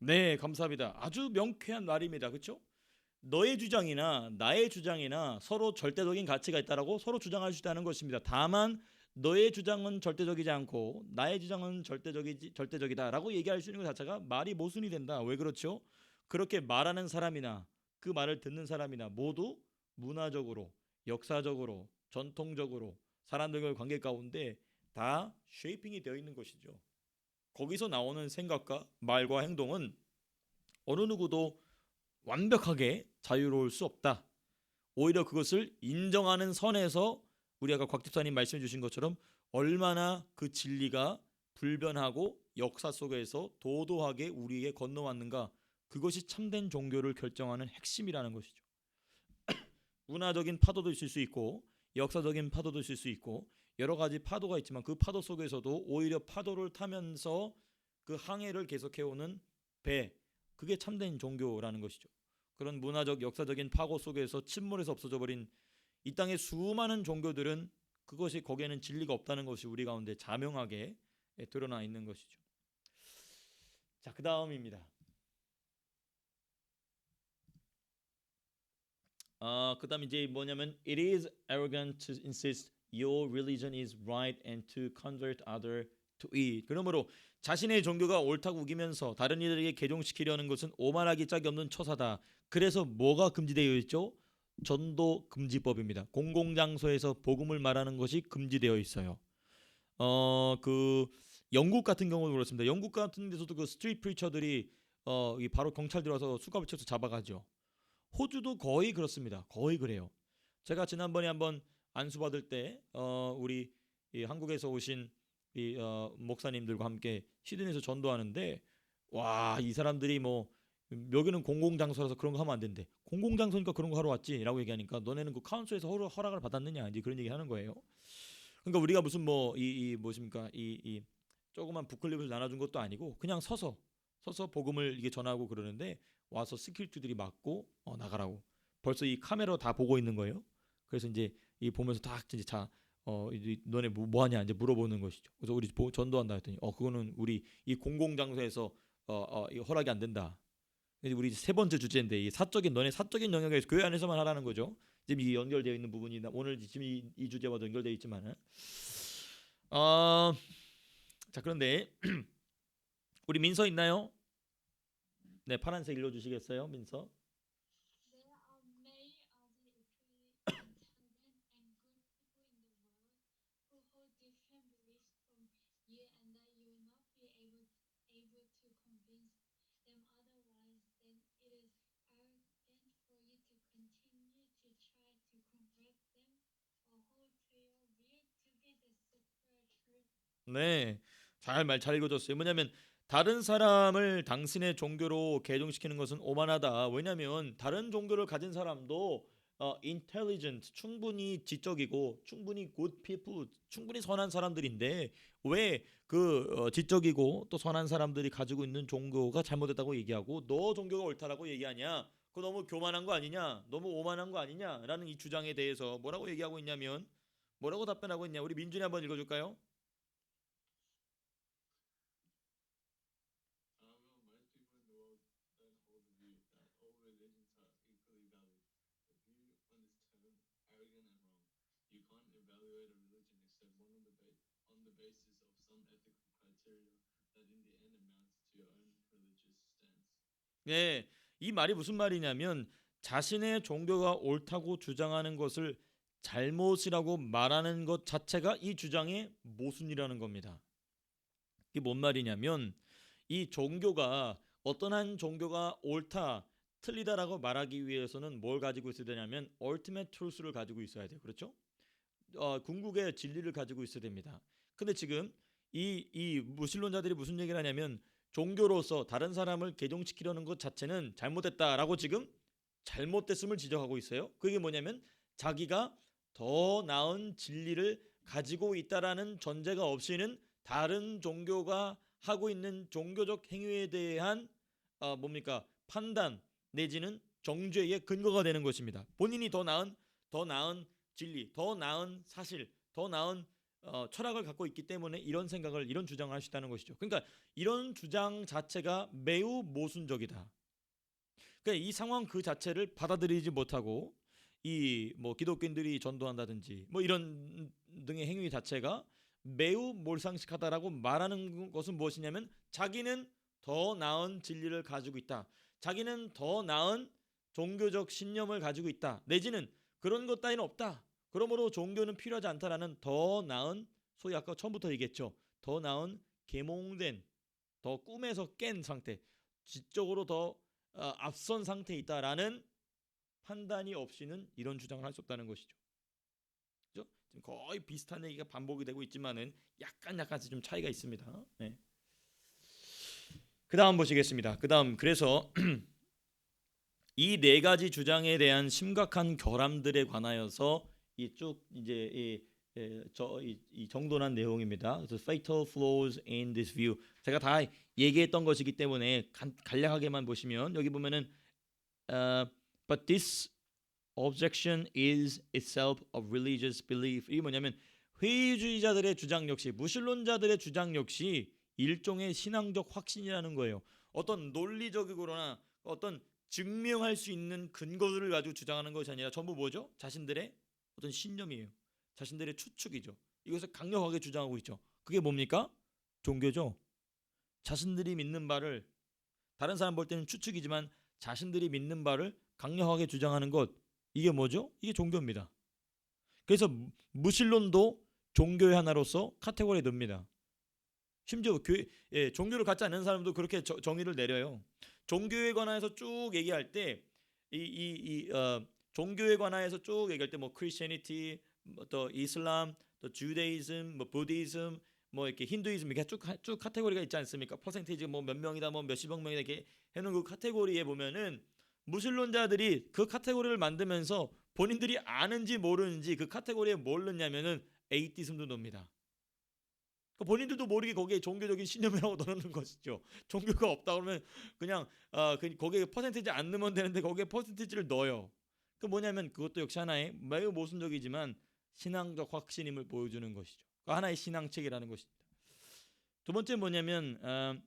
네, 감사합니다. 아주 명쾌한 말입니다. 그렇죠? 너의 주장이나 나의 주장이나 서로 절대적인 가치가 있다라고 서로 주장할 수 있다는 것입니다. 다만 너의 주장은 절대적이지 않고 나의 주장은 절대적이다라고 얘기할 수 있는 것 자체가 말이 모순이 된다. 왜 그렇죠? 그렇게 말하는 사람이나 그 말을 듣는 사람이나 모두 문화적으로, 역사적으로, 전통적으로 사람들과의 관계 가운데 다 쉐이핑이 되어 있는 것이죠. 거기서 나오는 생각과 말과 행동은 어느 누구도 완벽하게 자유로울 수 없다. 오히려 그것을 인정하는 선에서 우리 아까 곽 집사님 말씀해 주신 것처럼 얼마나 그 진리가 불변하고 역사 속에서 도도하게 우리에게 건너왔는가, 그것이 참된 종교를 결정하는 핵심이라는 것이죠. 문화적인 파도도 있을 수 있고 역사적인 파도도 있을 수 있고 여러 가지 파도가 있지만 그 파도 속에서도 오히려 파도를 타면서 그 항해를 계속해오는 배, 그게 참된 종교라는 것이죠. 그런 문화적 역사적인 파고 속에서 침몰해서 없어져 버린 이 땅의 수많은 종교들은 그것이 거기에는 진리가 없다는 것이 우리 가운데 자명하게 드러나 있는 것이죠. 자, 그 다음입니다. 그다음 이제 뭐냐면 it is arrogant to insist your religion is right and to convert other to it. 그러므로 자신의 종교가 옳다고 우기면서 다른 이들에게 개종시키려는 것은 오만하기 짝이 없는 처사다. 그래서 뭐가 금지되어 있죠? 전도 금지법입니다. 공공장소에서 복음을 말하는 것이 금지되어 있어요. 그 영국 같은 경우도 그렇습니다. 영국 같은 데서도 그 스트리트 프리처들이 바로 경찰 들어와서 수갑을 쳐서 잡아가죠. 호주도 거의 그렇습니다. 거의 그래요. 제가 지난번에 한번 안수 받을 때 우리 이 한국에서 오신 이 목사님들과 함께 시드니에서 전도하는데, 와, 이 사람들이 뭐 여기는 공공장소라서 그런 거 하면 안 된대. 공공장소니까 그런 거 하러 왔지라고 얘기하니까 너네는 그 카운슬에서 허락을 받았느냐 이제 그런 얘기 하는 거예요. 그러니까 우리가 무슨 뭐 이 뭐십니까 이 조그만 부클립을 나눠준 것도 아니고 그냥 서서 복음을 이게 전하고 그러는데 와서 시큐리티들이 막고 나가라고. 벌써 이 카메라 다 보고 있는 거예요. 그래서 이제 이 보면서 딱 이제 너네 뭐 하냐 이제 물어보는 것이죠. 그래서 우리 전도한다 했더니 그거는 우리 이 공공장소에서 이 허락이 안 된다. 우리 세 번째 주제인데 이 너네 사적인 영역에서 교회 안에서만 하라는 거죠. 지금 이 연결되어 있는 부분이 오늘 지금 이 주제와도 연결되어 있지만은 자, 그런데 우리 민서 있나요? 네, 파란색 읽어주시겠어요, 민서? There are many other equally intelligent and good people in the world who hold different beliefs from you, and that you will not be able to convince them otherwise than 네, 잘 읽어줬어요. 뭐냐면 다른 사람을 당신의 종교로 개종시키는 것은 오만하다. 왜냐하면 다른 종교를 가진 사람도 intelligent, 충분히 지적이고 충분히 good people, 충분히 선한 사람들인데 왜 그 지적이고 또 선한 사람들이 가지고 있는 종교가 잘못됐다고 얘기하고 너 종교가 옳다라고 얘기하냐? 그거 너무 교만한 거 아니냐? 너무 오만한 거 아니냐라는 이 주장에 대해서 뭐라고 얘기하고 있냐면 뭐라고 답변하고 있냐? 우리 민준이 한번 읽어줄까요? However, most people in the world don't hold the view that all religions are equally valid. The view on this term arrogant and wrong. You can't evaluate a religion except on the basis of some ethical criteria that in the end amounts to your own religious stance. 네, 이 말이 무슨 말이냐면 자신의 종교가 옳다고 주장하는 것을 잘못이라고 말하는 것 자체가 이 주장의 모순이라는 겁니다. 이게 뭔 말이냐면 이 종교가 어떤 한 종교가 옳다, 틀리다라고 말하기 위해서는 뭘 가지고 있어야 되냐면 ultimate truth를 가지고 있어야 돼요. 그렇죠? 궁극의 진리를 가지고 있어야 됩니다. 근데 지금 이 무신론자들이 무슨 얘기를 하냐면 종교로서 다른 사람을 개종시키려는 것 자체는 잘못됐다라고 지금 잘못됐음을 지적하고 있어요. 그게 뭐냐면 자기가 더 나은 진리를 가지고 있다라는 전제가 없이는 다른 종교가 하고 있는 종교적 행위에 대한 뭡니까 판단 내지는 정죄의 근거가 되는 것입니다. 본인이 더 나은 진리, 더 나은 사실, 더 나은 철학을 갖고 있기 때문에 이런 주장을 할 수 있다는 것이죠. 그러니까 이런 주장 자체가 매우 모순적이다. 그러니까 이 상황 그 자체를 받아들이지 못하고 이 뭐 기독교인들이 전도한다든지 뭐 이런 등의 행위 자체가 매우 몰상식하다라고 말하는 것은 무엇이냐면 자기는 더 나은 진리를 가지고 있다. 자기는 더 나은 종교적 신념을 가지고 있다. 내지는 그런 것 따위는 없다. 그러므로 종교는 필요하지 않다라는 더 나은 소위 아까 처음부터 얘기했죠. 더 나은 계몽된 더 꿈에서 깬 상태, 지적으로 더 앞선 상태에 있다라는 판단이 없이는 이런 주장을 할 수 없다는 것이죠. 그죠? 지금 거의 비슷한 얘기가 반복이 되고 있지만은 약간씩 좀 차이가 있습니다. 네. 그다음 보시겠습니다. 그다음 그래서 이 네 가지 주장에 대한 심각한 결함들에 관하여서 이 쭉 이제 이 정돈한 내용입니다. 그래서 fatal flaws in this view. 제가 다 얘기했던 것이기 때문에 간략하게만 보시면 여기 보면은 but this objection is itself a religious belief. 이게 뭐냐면 회의주의자들의 주장 역시 무신론자들의 주장 역시 일종의 신앙적 확신이라는 거예요. 어떤 논리적이거나 어떤 증명할 수 있는 근거들을 가지고 주장하는 것이 아니라 전부 뭐죠? 자신들의 어떤 신념이에요. 자신들의 추측이죠. 이것을 강력하게 주장하고 있죠. 그게 뭡니까? 종교죠. 자신들이 믿는 바를 다른 사람 볼 때는 추측이지만 자신들이 믿는 바를 강력하게 주장하는 것 이게 뭐죠? 이게 종교입니다. 그래서 무신론도 종교의 하나로서 카테고리에 넣습니다. 심지어 종교를 갖지 않는 사람도 그렇게 정의를 내려요. 종교에 관해서 쭉 얘기할 때 종교에 관해서 쭉 얘기할 때 뭐 크리스천니티, 또 이슬람, 또 주데이즘, 뭐 부디즘, 뭐 이렇게 힌두이즘 이렇게 쭉 카테고리가 있지 않습니까? 퍼센테이지 뭐 몇 명이다, 뭐 몇십억 명이다 이렇게 해놓은 그 카테고리에 보면은 무신론자들이 그 카테고리를 만들면서 본인들이 아는지 모르는지 그 카테고리에 뭘 넣냐면은 에이티즘도 넣습니다. 본인들도 모르게 거기에 종교적인 신념이라고 넣는 것이죠. 종교가 없다 그러면 그냥 거기에 퍼센테이지 안 넣으면 되는데 거기에 퍼센테이지를 넣어요. 그 뭐냐면 그것도 역시 하나의 매우 모순적이지만 신앙적 확신임을 보여주는 것이죠. 그 하나의 신앙책이라는 것입니다. 두 번째 뭐냐면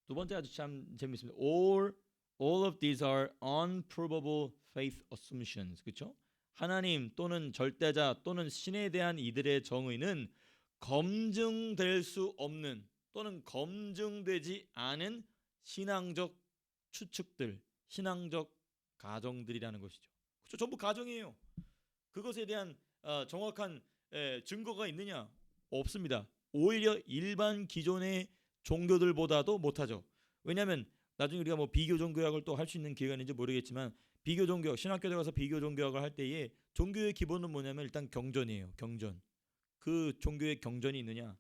두 번째 아주 참 재밌습니다. All of these are unprovable faith assumptions. 그렇죠? 하나님 또는 절대자 또는 신에 대한 이들의 정의는 검증될 수 없는 또는 검증되지 않은 신앙적 추측들, 신앙적 가정들이라는 것이죠. 그렇죠? 전부 가정이에요. 그것에 대한 정확한 증거가 있느냐? 없습니다. 오히려 일반 기존의 종교들보다도 못하죠. 왜냐하면 나중에 우리가 뭐 비교 종교학을 또 할 수 있는 기회가 있는지 모르겠지만 비교 종교학, 신학교 들어가서 비교 종교학을 할 때에 종교의 기본은 뭐냐면 일단 경전이에요. 경전. 그 종교의 경전이 있느냐?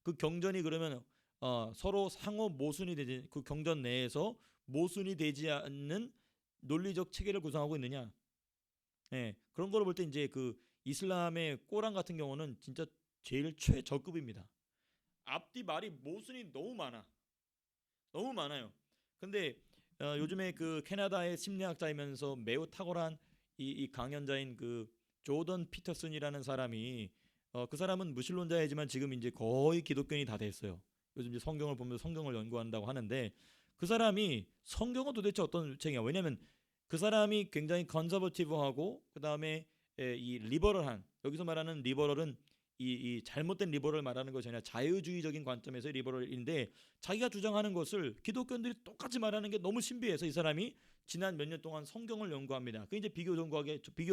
그 경전이 그러면 서로 상호 모순이 되지, 그 경전 내에서 모순이 되지 않는 논리적 체계를 구성하고 있느냐? 예, 그런 거를 볼 때 이제 그 이슬람의 꼬란 같은 경우는 진짜 제일 최저급입니다. 앞뒤 말이 모순이 너무 많아. 너무 많아요. 근데 요즘에 그 캐나다의 심리학자이면서 매우 탁월한 이 강연자인 그 조던 피터슨이라는 사람이 그 사람은 무신론자이지만 지금 이제 거의 기독교인이 다 됐어요. 요즘 이제 성경을 보면서 성경을 연구한다고 하는데 그 사람이 성경은 도대체 어떤 책이야? 왜냐면 그 사람이 굉장히 컨서버티브하고 그 다음에 이 리버럴한, 여기서 말하는 리버럴은 이 잘못된 리버럴 말하는 것이 아니라 자유주의적인 관점에서의 리버럴인데 자기가 주장하는 것을 기독교인들이 똑같이 말하는 게 너무 신비해서 이 사람이 지난 몇 년 동안 성경을 연구합니다. 그게 이제 비교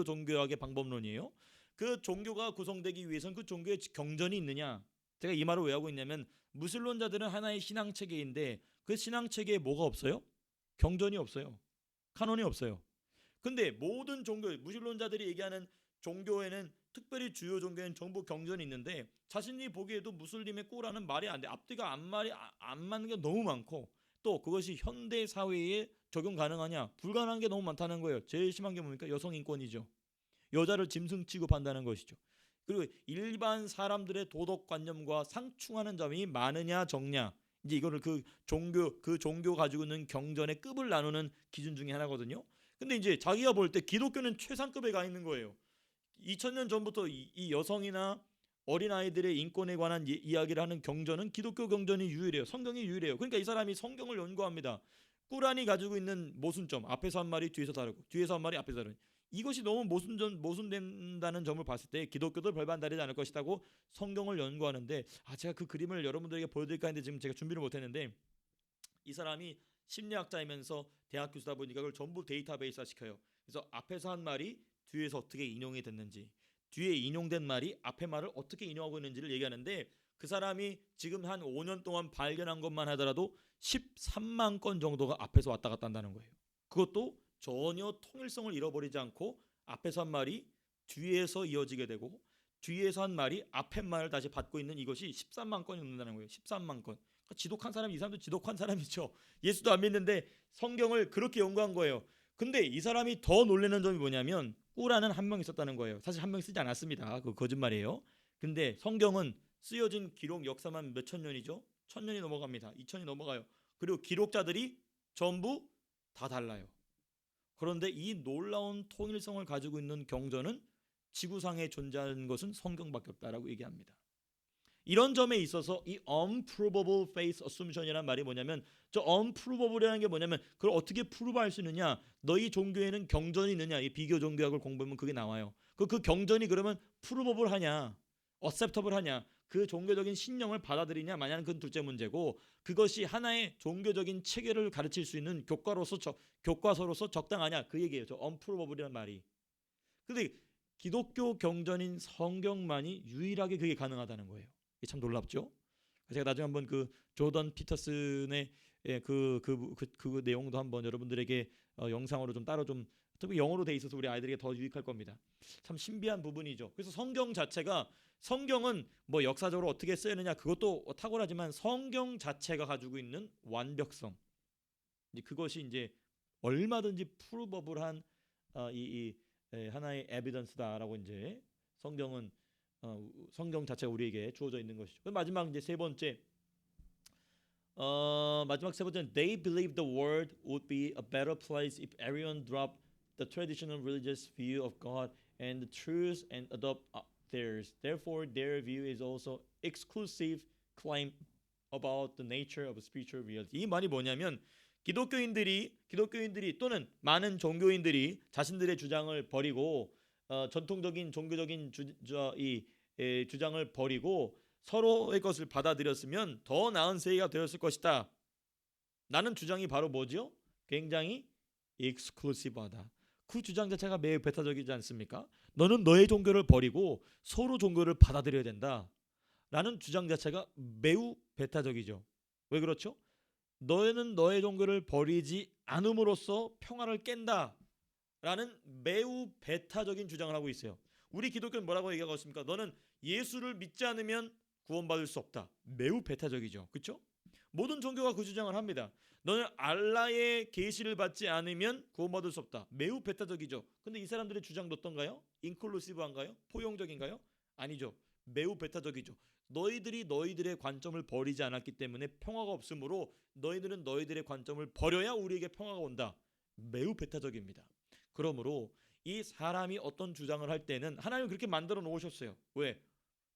종교학의 방법론이에요. 그 종교가 구성되기 위해서는 그 종교에 경전이 있느냐? 제가 이 말을 왜 하고 있냐면 무슬론자들은 하나의 신앙 체계인데 그 신앙 체계에 뭐가 없어요? 경전이 없어요. 카논이 없어요. 근데 모든 종교, 무신론자들이 얘기하는 종교에는 특별히 주요 종교에는 전부 경전이 있는데 자신이 보기에도 무슬림의 꾸라는 말이 안 돼. 앞뒤가 안 맞는 게 너무 많고 또 그것이 현대 사회에 적용 가능하냐? 불가능한 게 너무 많다는 거예요. 제일 심한 게 뭡니까? 여성 인권이죠. 여자를 짐승 취급한다는 것이죠. 그리고 일반 사람들의 도덕관념과 상충하는 점이 많으냐 적냐, 이제 이거를 그 종교 가지고 있는 경전의 급을 나누는 기준 중에 하나거든요. 근데 이제 자기가 볼 때 기독교는 최상급에 가 있는 거예요. 2000년 전부터 이 여성이나 어린아이들의 인권에 관한 이야기를 하는 경전은 기독교 경전이 유일해요. 성경이 유일해요. 그러니까 이 사람이 성경을 연구합니다. 꾸란이 가지고 있는 모순점, 앞에서 한 말이 뒤에서 다르고 뒤에서 한 말이 앞에서 다르고, 이것이 너무 모순된다는 점을 봤을 때 기독교도 별반 다르지 않을 것이라고 성경을 연구하는데, 제가 그 그림을 여러분들에게 보여드릴까 했는데 지금 제가 준비를 못했는데, 이 사람이 심리학자이면서 대학 교수다 보니까 그걸 전부 데이터베이스화 시켜요. 그래서 앞에서 한 말이 뒤에서 어떻게 인용이 됐는지, 뒤에 인용된 말이 앞에 말을 어떻게 인용하고 있는지를 얘기하는데, 그 사람이 지금 한 5년 동안 발견한 것만 하더라도 13만 건 정도가 앞에서 왔다 갔다 한다는 거예요. 그것도 전혀 통일성을 잃어버리지 않고 앞에서 한 말이 뒤에서 이어지게 되고 뒤에서 한 말이 앞에 말을 다시 받고 있는 이것이 13만 건이 넘는다는 거예요. 13만 건. 그러니까 지독한 사람이, 이 사람도 지독한 사람이죠. 예수도 안 믿는데 성경을 그렇게 연구한 거예요. 근데 이 사람이 더 놀라는 점이 뭐냐면 꾸라는 한 명 있었다는 거예요. 사실 한 명 쓰지 않았습니다. 그거 거짓말이에요. 근데 성경은 쓰여진 기록 역사만 몇천 년이죠. 1000년이 넘어갑니다. 2000이 넘어가요. 그리고 기록자들이 전부 다 달라요. 그런데 이 놀라운 통일성을 가지고 있는 경전은 지구상에 존재하는 것은 성경밖에 없다라고 얘기합니다. 이런 점에 있어서 이 unprovable faith assumption이라는 말이 뭐냐면, 저 unprovable이라는 게 뭐냐면 그걸 어떻게 프루브할 수 있느냐, 너희 종교에는 경전이 있느냐, 이 비교 종교학을 공부하면 그게 나와요. 그 경전이 그러면 프루버블 하냐, acceptable 하냐, 그 종교적인 신념을 받아들이냐 마냐는 그건 둘째 문제고, 그것이 하나의 종교적인 체계를 가르칠 수 있는 교과서로서 적당하냐, 그 얘기예요. 저 unprovable이라는 말이. 근데 기독교 경전인 성경만이 유일하게 그게 가능하다는 거예요. 이게 참 놀랍죠? 제가 나중에 한번 그 조던 피터슨의 그 내용도 한번 여러분들에게 영상으로 좀 따로 좀, 특히 영어로 돼 있어서 우리 아이들에게 더 유익할 겁니다. 참 신비한 부분이죠. 그래서 성경 자체가, 성경은 뭐 역사적으로 어떻게 쓰였느냐 그것도 탁월하지만 성경 자체가 가지고 있는 완벽성, 이제 그것이 이제 얼마든지 프루버블한 하나의 에비던스다라고 이제 성경은 성경 자체가 우리에게 주어져 있는 것이죠. 마지막 이제 세 번째, 마지막 세 번째는 they believe the world would be a better place if everyone dropped the traditional religious view of God and the truth and adopt theirs. Therefore, their view is also exclusive claim about the nature of spiritual reality. 이 말이 뭐냐면 기독교인들이 또는 많은 종교인들이 자신들의 주장을 버리고 전통적인 종교적인 주장을 버리고 서로의 것을 받아들였으면 더 나은 세계가 되었을 것이다. 라는 주장이 바로 뭐죠? 굉장히 익스클루시브하다. 그 주장 자체가 매우 배타적이지 않습니까? 너는 너의 종교를 버리고 서로 종교를 받아들여야 된다. 라는 주장 자체가 매우 배타적이죠. 왜 그렇죠? 너는 너의 종교를 버리지 않음으로써 평화를 깬다 라는 매우 배타적인 주장을 하고 있어요. 우리 기독교는 뭐라고 얘기하고 있습니까? 너는 예수를 믿지 않으면 구원받을 수 없다. 매우 배타적이죠. 그렇죠? 모든 종교가 그 주장을 합니다. 너는 알라의 계시를 받지 않으면 구원받을 수 없다. 매우 배타적이죠. 근데 이 사람들의 주장도 어떤가요? 인클루시브한가요? 포용적인가요? 아니죠. 매우 배타적이죠. 너희들이 너희들의 관점을 버리지 않았기 때문에 평화가 없으므로 너희들은 너희들의 관점을 버려야 우리에게 평화가 온다. 매우 배타적입니다. 그러므로 이 사람이 어떤 주장을 할 때는 하나님은 그렇게 만들어 놓으셨어요. 왜?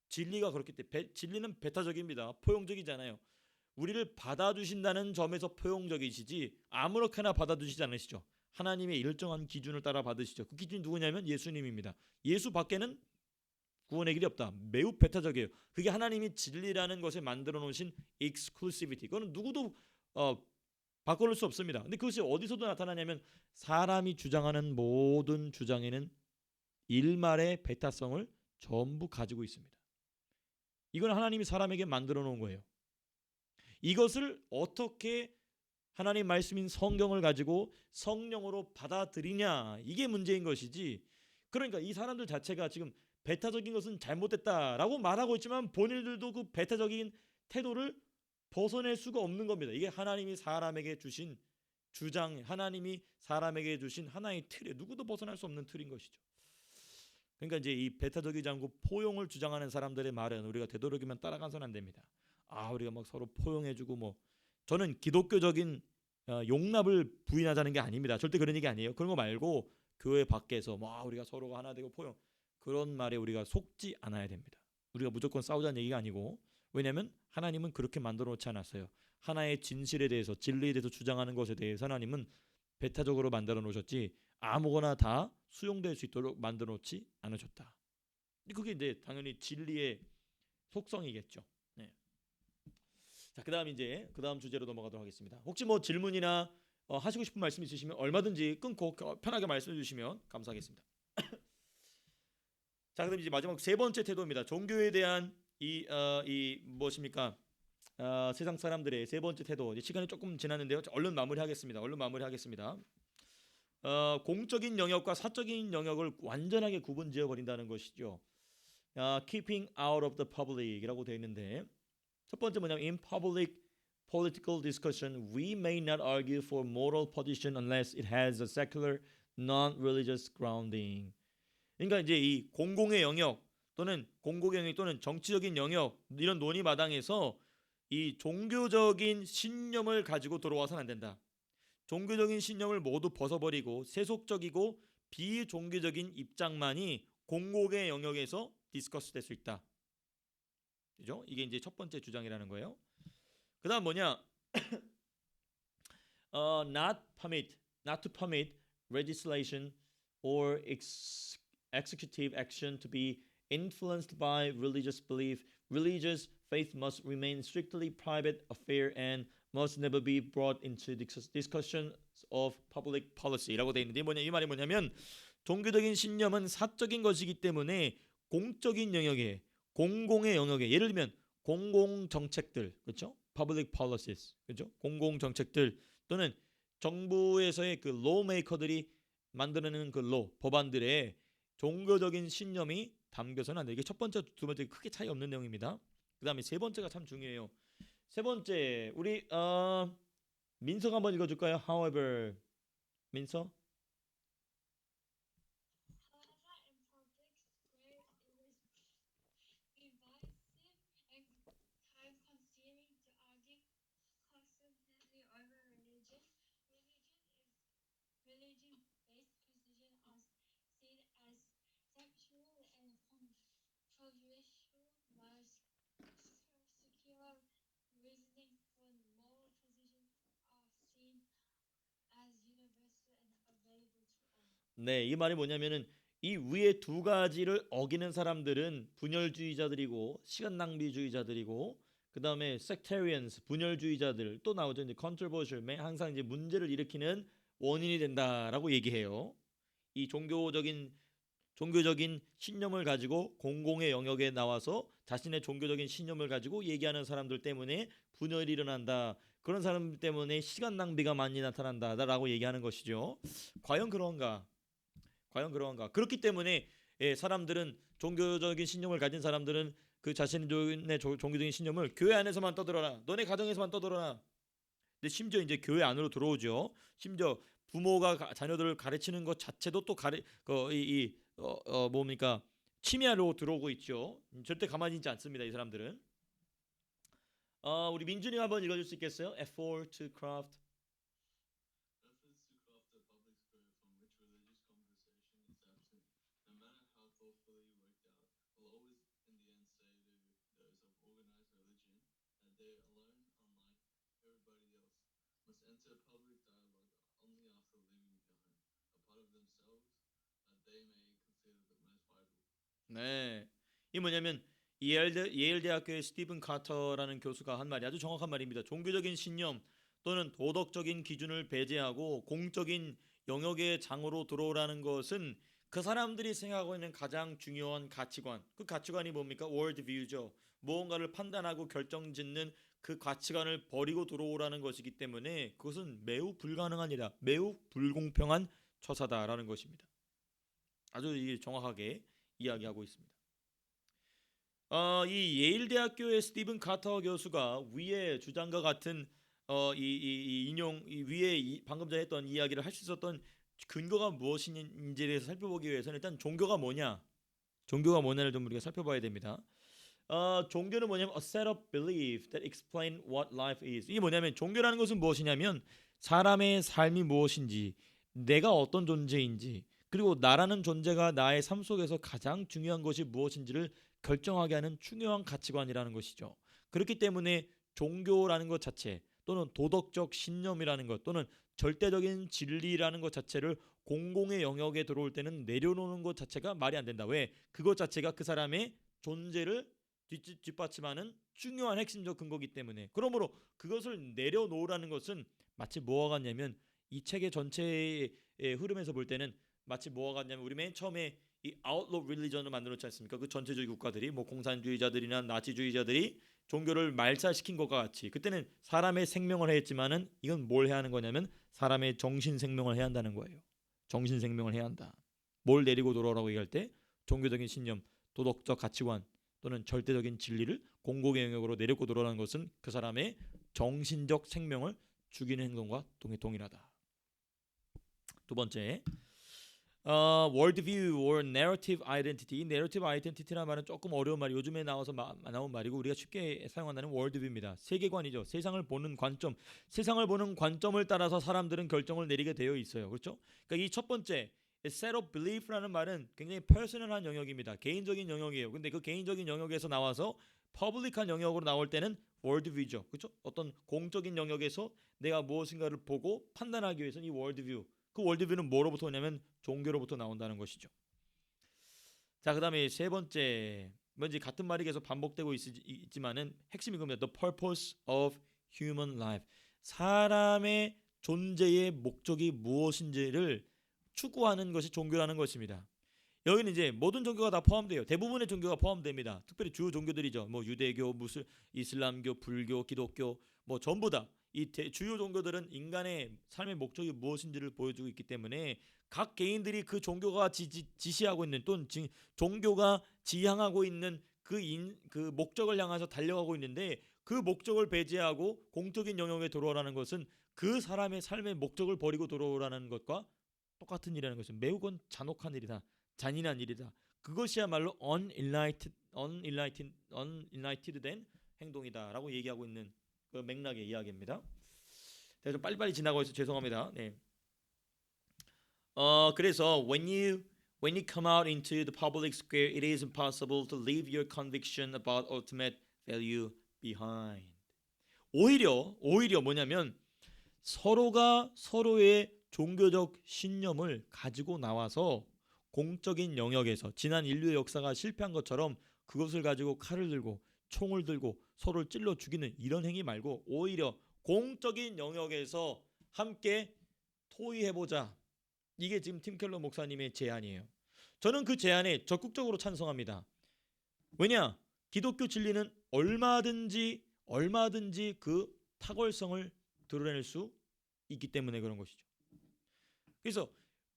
진리가 그렇기 때문에 진리는 배타적입니다. 포용적이잖아요. 우리를 받아주신다는 점에서 포용적이시지 아무렇게나 받아주시지 않으시죠. 하나님의 일정한 기준을 따라 받으시죠. 그 기준이 누구냐면 예수님입니다. 예수 밖에는 구원의 길이 없다. 매우 배타적이에요. 그게 하나님이 진리라는 것에 만들어 놓으신 exclusivity. 그거는 누구도 바꿔놓을 수 없습니다. 근데 그것이 어디서도 나타나냐면 사람이 주장하는 모든 주장에는 일말의 배타성을 전부 가지고 있습니다. 이건 하나님이 사람에게 만들어 놓은 거예요. 이것을 어떻게 하나님 말씀인 성경을 가지고 성령으로 받아들이냐, 이게 문제인 것이지. 그러니까 이 사람들 자체가 지금 배타적인 것은 잘못됐다라고 말하고 있지만 본인들도 그 배타적인 태도를 벗어낼 수가 없는 겁니다. 이게 하나님이 사람에게 주신 주장, 하나님이 사람에게 주신 하나의 틀에 누구도 벗어날 수 없는 틀인 것이죠. 그러니까 이제 이 배타적이지 않고 포용을 주장하는 사람들의 말은 우리가 되도록이면 따라가서는 안 됩니다. 우리가 막 서로 포용해주고 뭐, 저는 기독교적인 용납을 부인하자는 게 아닙니다. 절대 그런 얘기 아니에요. 그런 거 말고 교회 밖에서 우리가 서로가 하나 되고 포용, 그런 말에 우리가 속지 않아야 됩니다. 우리가 무조건 싸우자는 얘기가 아니고, 왜냐하면 하나님은 그렇게 만들어 놓지 않았어요. 하나의 진실에 대해서, 진리에 대해서 주장하는 것에 대해서 하나님은 배타적으로 만들어 놓으셨지 아무거나 다 수용될 수 있도록 만들어 놓지 않으셨다. 그게 이제 당연히 진리의 속성이겠죠. 네. 자, 그 다음 주제로 넘어가도록 하겠습니다. 혹시 뭐 질문이나 하시고 싶은 말씀 있으시면 얼마든지 끊고 편하게 말씀해 주시면 감사하겠습니다. 자, 그럼 이제 마지막 세 번째 태도입니다. 종교에 대한 이 무엇입니까? 세상 사람들의 세 번째 태도. 이제 시간이 조금 지났는데요. 얼른 마무리하겠습니다. 공적인 영역과 사적인 영역을 완전하게 구분지어 버린다는 것이죠. Keeping out of the public이라고 되어 있는데, 첫 번째 뭐냐면 in public political discussion we may not argue for moral position unless it has a secular non-religious grounding. 그러니까 이제 이 공공의 영역 또는 공공의 영역 또는 정치적인 영역, 이런 논의 마당에서 이 종교적인 신념을 가지고 들어와서는 안 된다. 종교적인 신념을 모두 벗어버리고 세속적이고 비종교적인 입장만이 공공의 영역에서 디스커스 될 수 있다. 그죠? 이게 이제 첫 번째 주장이라는 거예요. 그다음 뭐냐? not to permit legislation or executive action to be influenced by religious belief. Religious faith must remain strictly private affair and must never be brought into discussions of public policy라고 되어 있는데, 이 말이 뭐냐면 종교적인 신념은 사적인 것이기 때문에 공적인 영역에, 공공의 영역에, 예를 들면 공공 정책들, 그렇죠? Public policies, 그렇죠? 공공 정책들 또는 정부에서의 그 lawmaker들이 만들어내는 그 법안들에 종교적인 신념이 담겨서는 안 돼. 이게 첫 번째, 두 번째 크게 차이 없는 내용입니다. 그다음에 세 번째가 참 중요해요. 세 번째, 우리 민서가 한번 읽어줄까요? However, 민서. However, in public square it is divisive and time-consuming to argue constantly over religion. Religion-based positions are seen as sexual and controversial, while secular reasoning for moral positions are seen as universal and available to all. 네, 이 말이 뭐냐면은 이 위에 두 가지를 어기는 사람들은 분열주의자들이고 시간 낭비주의자들이고, 그 다음에 sectarians, 분열주의자들, 또 나오죠. 이제 controversial, 항상 이제 문제를 일으키는 원인이 된다라고 얘기해요. 이 종교적인 신념을 가지고 공공의 영역에 나와서 자신의 종교적인 신념을 가지고 얘기하는 사람들 때문에 분열이 일어난다. 그런 사람들 때문에 시간 낭비가 많이 나타난다라고 얘기하는 것이죠. 과연 그런가? 그렇기 때문에 사람들은 종교적인 신념을 가진 사람들은 그 자신의 종교적인 신념을 교회 안에서만 떠들어라. 너네 가정에서만 떠들어라. 근데 심지어 이제 교회 안으로 들어오죠. 심지어 부모가 자녀들을 가르치는 것 자체도 또 뭡니까? 침해로 들어오고 있죠. 절대 가만히 있지 않습니다. 이 사람들은. 우리 민준이 한번 읽어줄 수 있겠어요? Effort to craft. Efforts to craft a public square from which religious conversation is absent, no matter how thoughtfully worked out, will always in the end say to those of organized religion that they alone, unlike everybody else, must enter public dialogue only after leaving behind a part of themselves that they may consider the most vital. 네, 이 뭐냐면 예일 대학교의 스티븐 카터라는 교수가 한 말이 아주 정확한 말입니다. 종교적인 신념 또는 도덕적인 기준을 배제하고 공적인 영역의 장으로 들어오라는 것은 그 사람들이 생각하고 있는 가장 중요한 가치관. 그 가치관이 뭡니까? 월드뷰죠. 무언가를 판단하고 결정짓는 그 가치관을 버리고 들어오라는 것이기 때문에 그것은 매우 불가능한 일이다. 매우 불공평한 처사다라는 것입니다. 아주 이게 정확하게 이야기하고 있습니다. 이 예일 대학교의 스티븐 카터 교수가 위의 주장과 같은 위에 방금 전에 했던 이야기를 할 수 있었던 근거가 무엇인지에 대해서 살펴보기 위해서는 일단 종교가 뭐냐를 좀 우리가 살펴봐야 됩니다. 종교는 뭐냐면 a set of beliefs that explain what life is. 이게 뭐냐면 종교라는 것은 무엇이냐면 사람의 삶이 무엇인지, 내가 어떤 존재인지, 그리고 나라는 존재가 나의 삶 속에서 가장 중요한 것이 무엇인지를 결정하게 하는 중요한 가치관이라는 것이죠. 그렇기 때문에 종교라는 것 자체 또는 도덕적 신념이라는 것 또는 절대적인 진리라는 것 자체를 공공의 영역에 들어올 때는 내려놓는 것 자체가 말이 안 된다. 왜? 그것 자체가 그 사람의 존재를 뒷받침하는 중요한 핵심적 근거이기 때문에. 그러므로 그것을 내려놓으라는 것은 마치 뭐와 같냐면 이 책의 전체의 흐름에서 볼 때는 마치 뭐와 같냐면 우리 맨 처음에 이 outlaw religion을 만들었지 않습니까? 그 전체주의 국가들이 뭐 공산주의자들이나 나치주의자들이 종교를 말살시킨 것과 같이 그때는 사람의 생명을 해했지만은 이건 뭘 해야 하는 거냐면 사람의 정신 생명을 해야 한다는 거예요. 정신 생명을 해야 한다. 뭘 내리고 돌아오라고 얘기할 때 종교적인 신념, 도덕적 가치관 또는 절대적인 진리를 공공의 영역으로 내리고 돌아오는 것은 그 사람의 정신적 생명을 죽이는 행동과 동일하다. 두 번째, worldview or narrative identity. narrative identity라는 말은 조금 어려운 말이 요즘에 나온 말이고 우리가 쉽게 사용한다는 worldview입니다. 세계관이죠. 세상을 보는 관점을 따라서 사람들은 결정을 내리게 되어 있어요. 그렇죠? 그러니까 이 첫 번째 set of belief라는 말은 굉장히 퍼스널한 영역입니다. 개인적인 영역이에요. 근데 그 개인적인 영역에서 나와서 퍼블릭한 영역으로 나올 때는 worldview죠. 그렇죠? 어떤 공적인 영역에서 내가 무엇인가를 보고 판단하기 위해서는 이 worldview. 그 월드뷰는 뭐로부터 오냐면 종교로부터 나온다는 것이죠. 자, 그다음에 세 번째, 뭔지 같은 말이 계속 반복되고 있지만은 핵심이 겁니다. The purpose of human life. 사람의 존재의 목적이 무엇인지를 추구하는 것이 종교라는 것입니다. 여기는 이제 모든 종교가 다 포함돼요. 대부분의 종교가 포함됩니다. 특별히 주요 종교들이죠. 뭐 유대교, 이슬람교, 불교, 기독교, 뭐 전부 다. 이 주요 종교들은 인간의 삶의 목적이 무엇인지를 보여주고 있기 때문에 각 개인들이 그 종교가 지시하고 있는 또는 종교가 지향하고 있는 그 목적을 향해서 달려가고 있는데 그 목적을 배제하고 공적인 영역에 들어오라는 것은 그 사람의 삶의 목적을 버리고 들어오라는 것과 똑같은 일이라는 것은 매우 잔혹한 일이다. 잔인한 일이다. 그것이야말로 unenlightened 행동이다라고 얘기하고 있는 그 맥락의 이야기입니다. 제가 좀 빨리빨리 지나고 있어 죄송합니다. 네. 그래서 when you come out into the public square, it is impossible to leave your conviction about ultimate value behind. 오히려 뭐냐면 서로가 서로의 종교적 신념을 가지고 나와서 공적인 영역에서 지난 인류의 역사가 실패한 것처럼 그것을 가지고 칼을 들고 총을 들고 서로를 찔러 죽이는 이런 행위 말고 오히려 공적인 영역에서 함께 토의해보자. 이게 지금 팀 켈러 목사님의 제안이에요. 저는 그 제안에 적극적으로 찬성합니다. 왜냐? 기독교 진리는 얼마든지 그 탁월성을 드러낼 수 있기 때문에 그런 것이죠. 그래서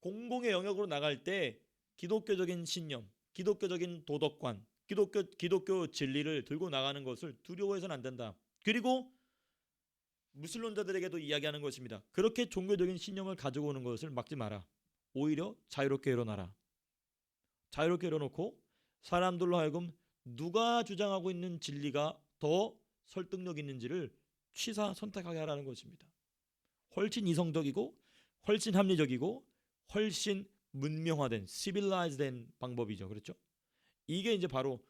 공공의 영역으로 나갈 때 기독교적인 신념, 기독교적인 도덕관, 기독교 진리를 들고 나가는 것을 두려워해서는 안 된다. 그리고 무슬림자들에게도 이야기하는 것입니다. 그렇게 종교적인 신념을 가지고 오는 것을 막지 마라. 오히려 자유롭게 일어나라. 자유롭게 일어놓고 사람들로 하여금 누가 주장하고 있는 진리가 더 설득력 있는지를 선택하게 하라는 것입니다. 훨씬 이성적이고 훨씬 합리적이고 훨씬 문명화된 시빌라이즈된 방법이죠. 그렇죠? 이게 이제 바로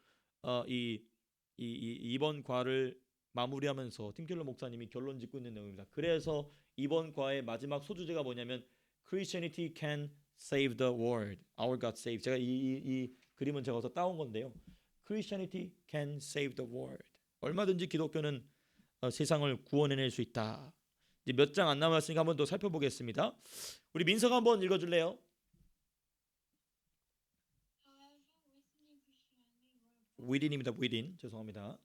이번 과를 마무리하면서 팀 켈러 목사님이 결론 짓고 있는 내용입니다. 그래서 이번 과의 마지막 소주제가 뭐냐면 Christianity can save the world. Our God save. 제가 이 그림은 제가 어디서 따온 건데요. Christianity can save the world. 얼마든지 기독교는 세상을 구원해낼 수 있다. 이제 몇 장 안 남았으니까 한번 더 살펴보겠습니다. 우리 민서가 한번 읽어줄래요? However, within Christianity were 위딘입니다. 위딘. 죄송합니다.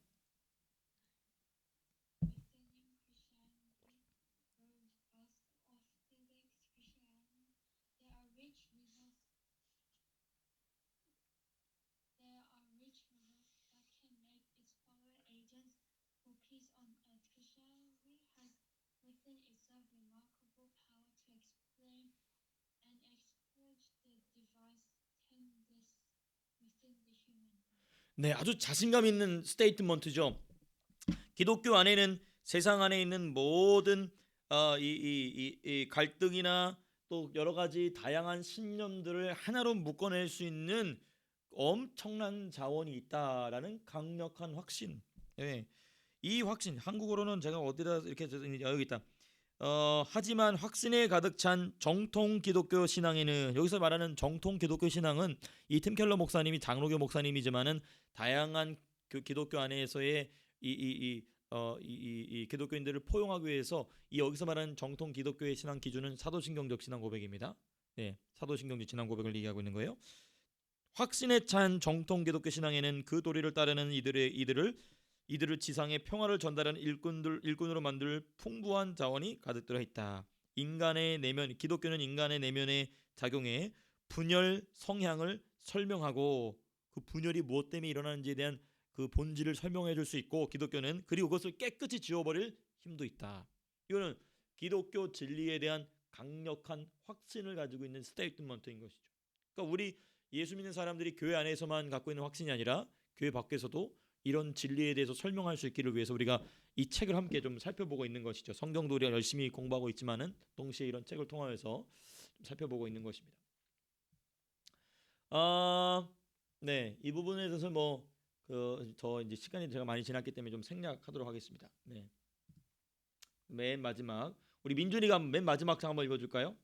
within Christianity were both Orthodox Christianity. They are rich results. There are rich results that can make its power agents for peace on earth. Christianity has within itself remarkable power to explain and exploit the device tendencies within the human heart. 네, 아주 자신감 있는 스테이트먼트죠. 기독교 안에는 세상 안에 있는 모든 이 갈등이나 또 여러 가지 다양한 신념들을 하나로 묶어낼 수 있는 엄청난 자원이 있다라는 강력한 확신. 예, 이 확신 한국어로는 제가 어디다 이렇게 여기 있다. 하지만 확신에 가득 찬 정통 기독교 신앙에는 여기서 말하는 정통 기독교 신앙은 이 팀 켈러 목사님이 장로교 목사님이지만은 다양한 그 기독교 안에서의 이 기독교인들을 포용하기 위해서 이 여기서 말하는 정통 기독교의 신앙 기준은 사도신경적 신앙 고백입니다. 네, 사도신경적 신앙 고백을 얘기하고 있는 거예요. 확신에 찬 정통 기독교 신앙에는 그 도리를 따르는 이들을 지상의 평화를 전달하는 일꾼으로 만들 풍부한 자원이 가득 들어 있다. 기독교는 인간의 내면에 작용해 분열 성향을 설명하고 그 분열이 무엇 때문에 일어나는지에 대한 그 본질을 설명해 줄 수 있고 기독교는 그리고 그것을 깨끗이 지워버릴 힘도 있다. 이거는 기독교 진리에 대한 강력한 확신을 가지고 있는 스테이트먼트인 것이죠. 그러니까 우리 예수 믿는 사람들이 교회 안에서만 갖고 있는 확신이 아니라 교회 밖에서도 이런 진리에 대해서 설명할 수 있기를 위해서 우리가 이 책을 함께 좀 살펴보고 있는 것이죠. 성경도 우리가 열심히 공부하고 있지만은 동시에 이런 책을 통하여서 좀 살펴보고 있는 것입니다. 네, 이 부분에 대해서 저 이제 시간이 제가 많이 지났기 때문에 좀 생략하도록 하겠습니다. 네, 맨 마지막 우리 민준이가 맨 마지막 장 한번 읽어줄까요?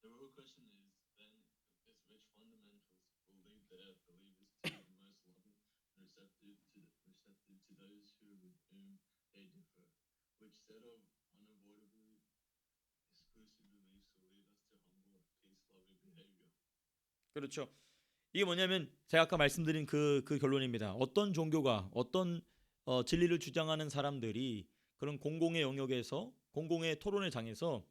The real question is then if this rich fundamentals will lead their believers to be the most loving and receptive to those who with whom they differ, which set of unavoidably exclusive beliefs will lead us to humble, peace-loving behavior. 그렇죠. 이게 뭐냐면 제가 아까 말씀드린 그 결론입니다. 어떤 종교가 어떤 진리를 주장하는 사람들이 그런 공공의 영역에서 공공의 토론의 장에서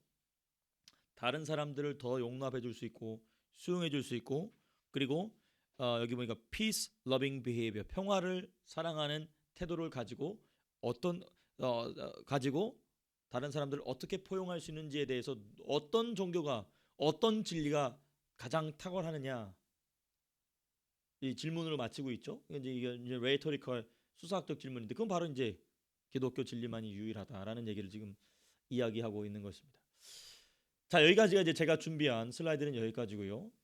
다른 사람들을 더 용납해 줄 수 있고 수용해 줄 수 있고 그리고 여기 보니까 peace loving behavior 평화를 사랑하는 태도를 가지고 가지고 다른 사람들을 어떻게 포용할 수 있는지에 대해서 어떤 종교가 어떤 진리가 가장 탁월하느냐 이 질문으로 마치고 있죠. 이게 이제 레토리컬 수사학적 질문인데 그건 바로 이제 기독교 진리만이 유일하다라는 얘기를 지금 이야기하고 있는 것입니다. 자, 여기까지가 이제 제가 준비한 슬라이드는 여기까지고요.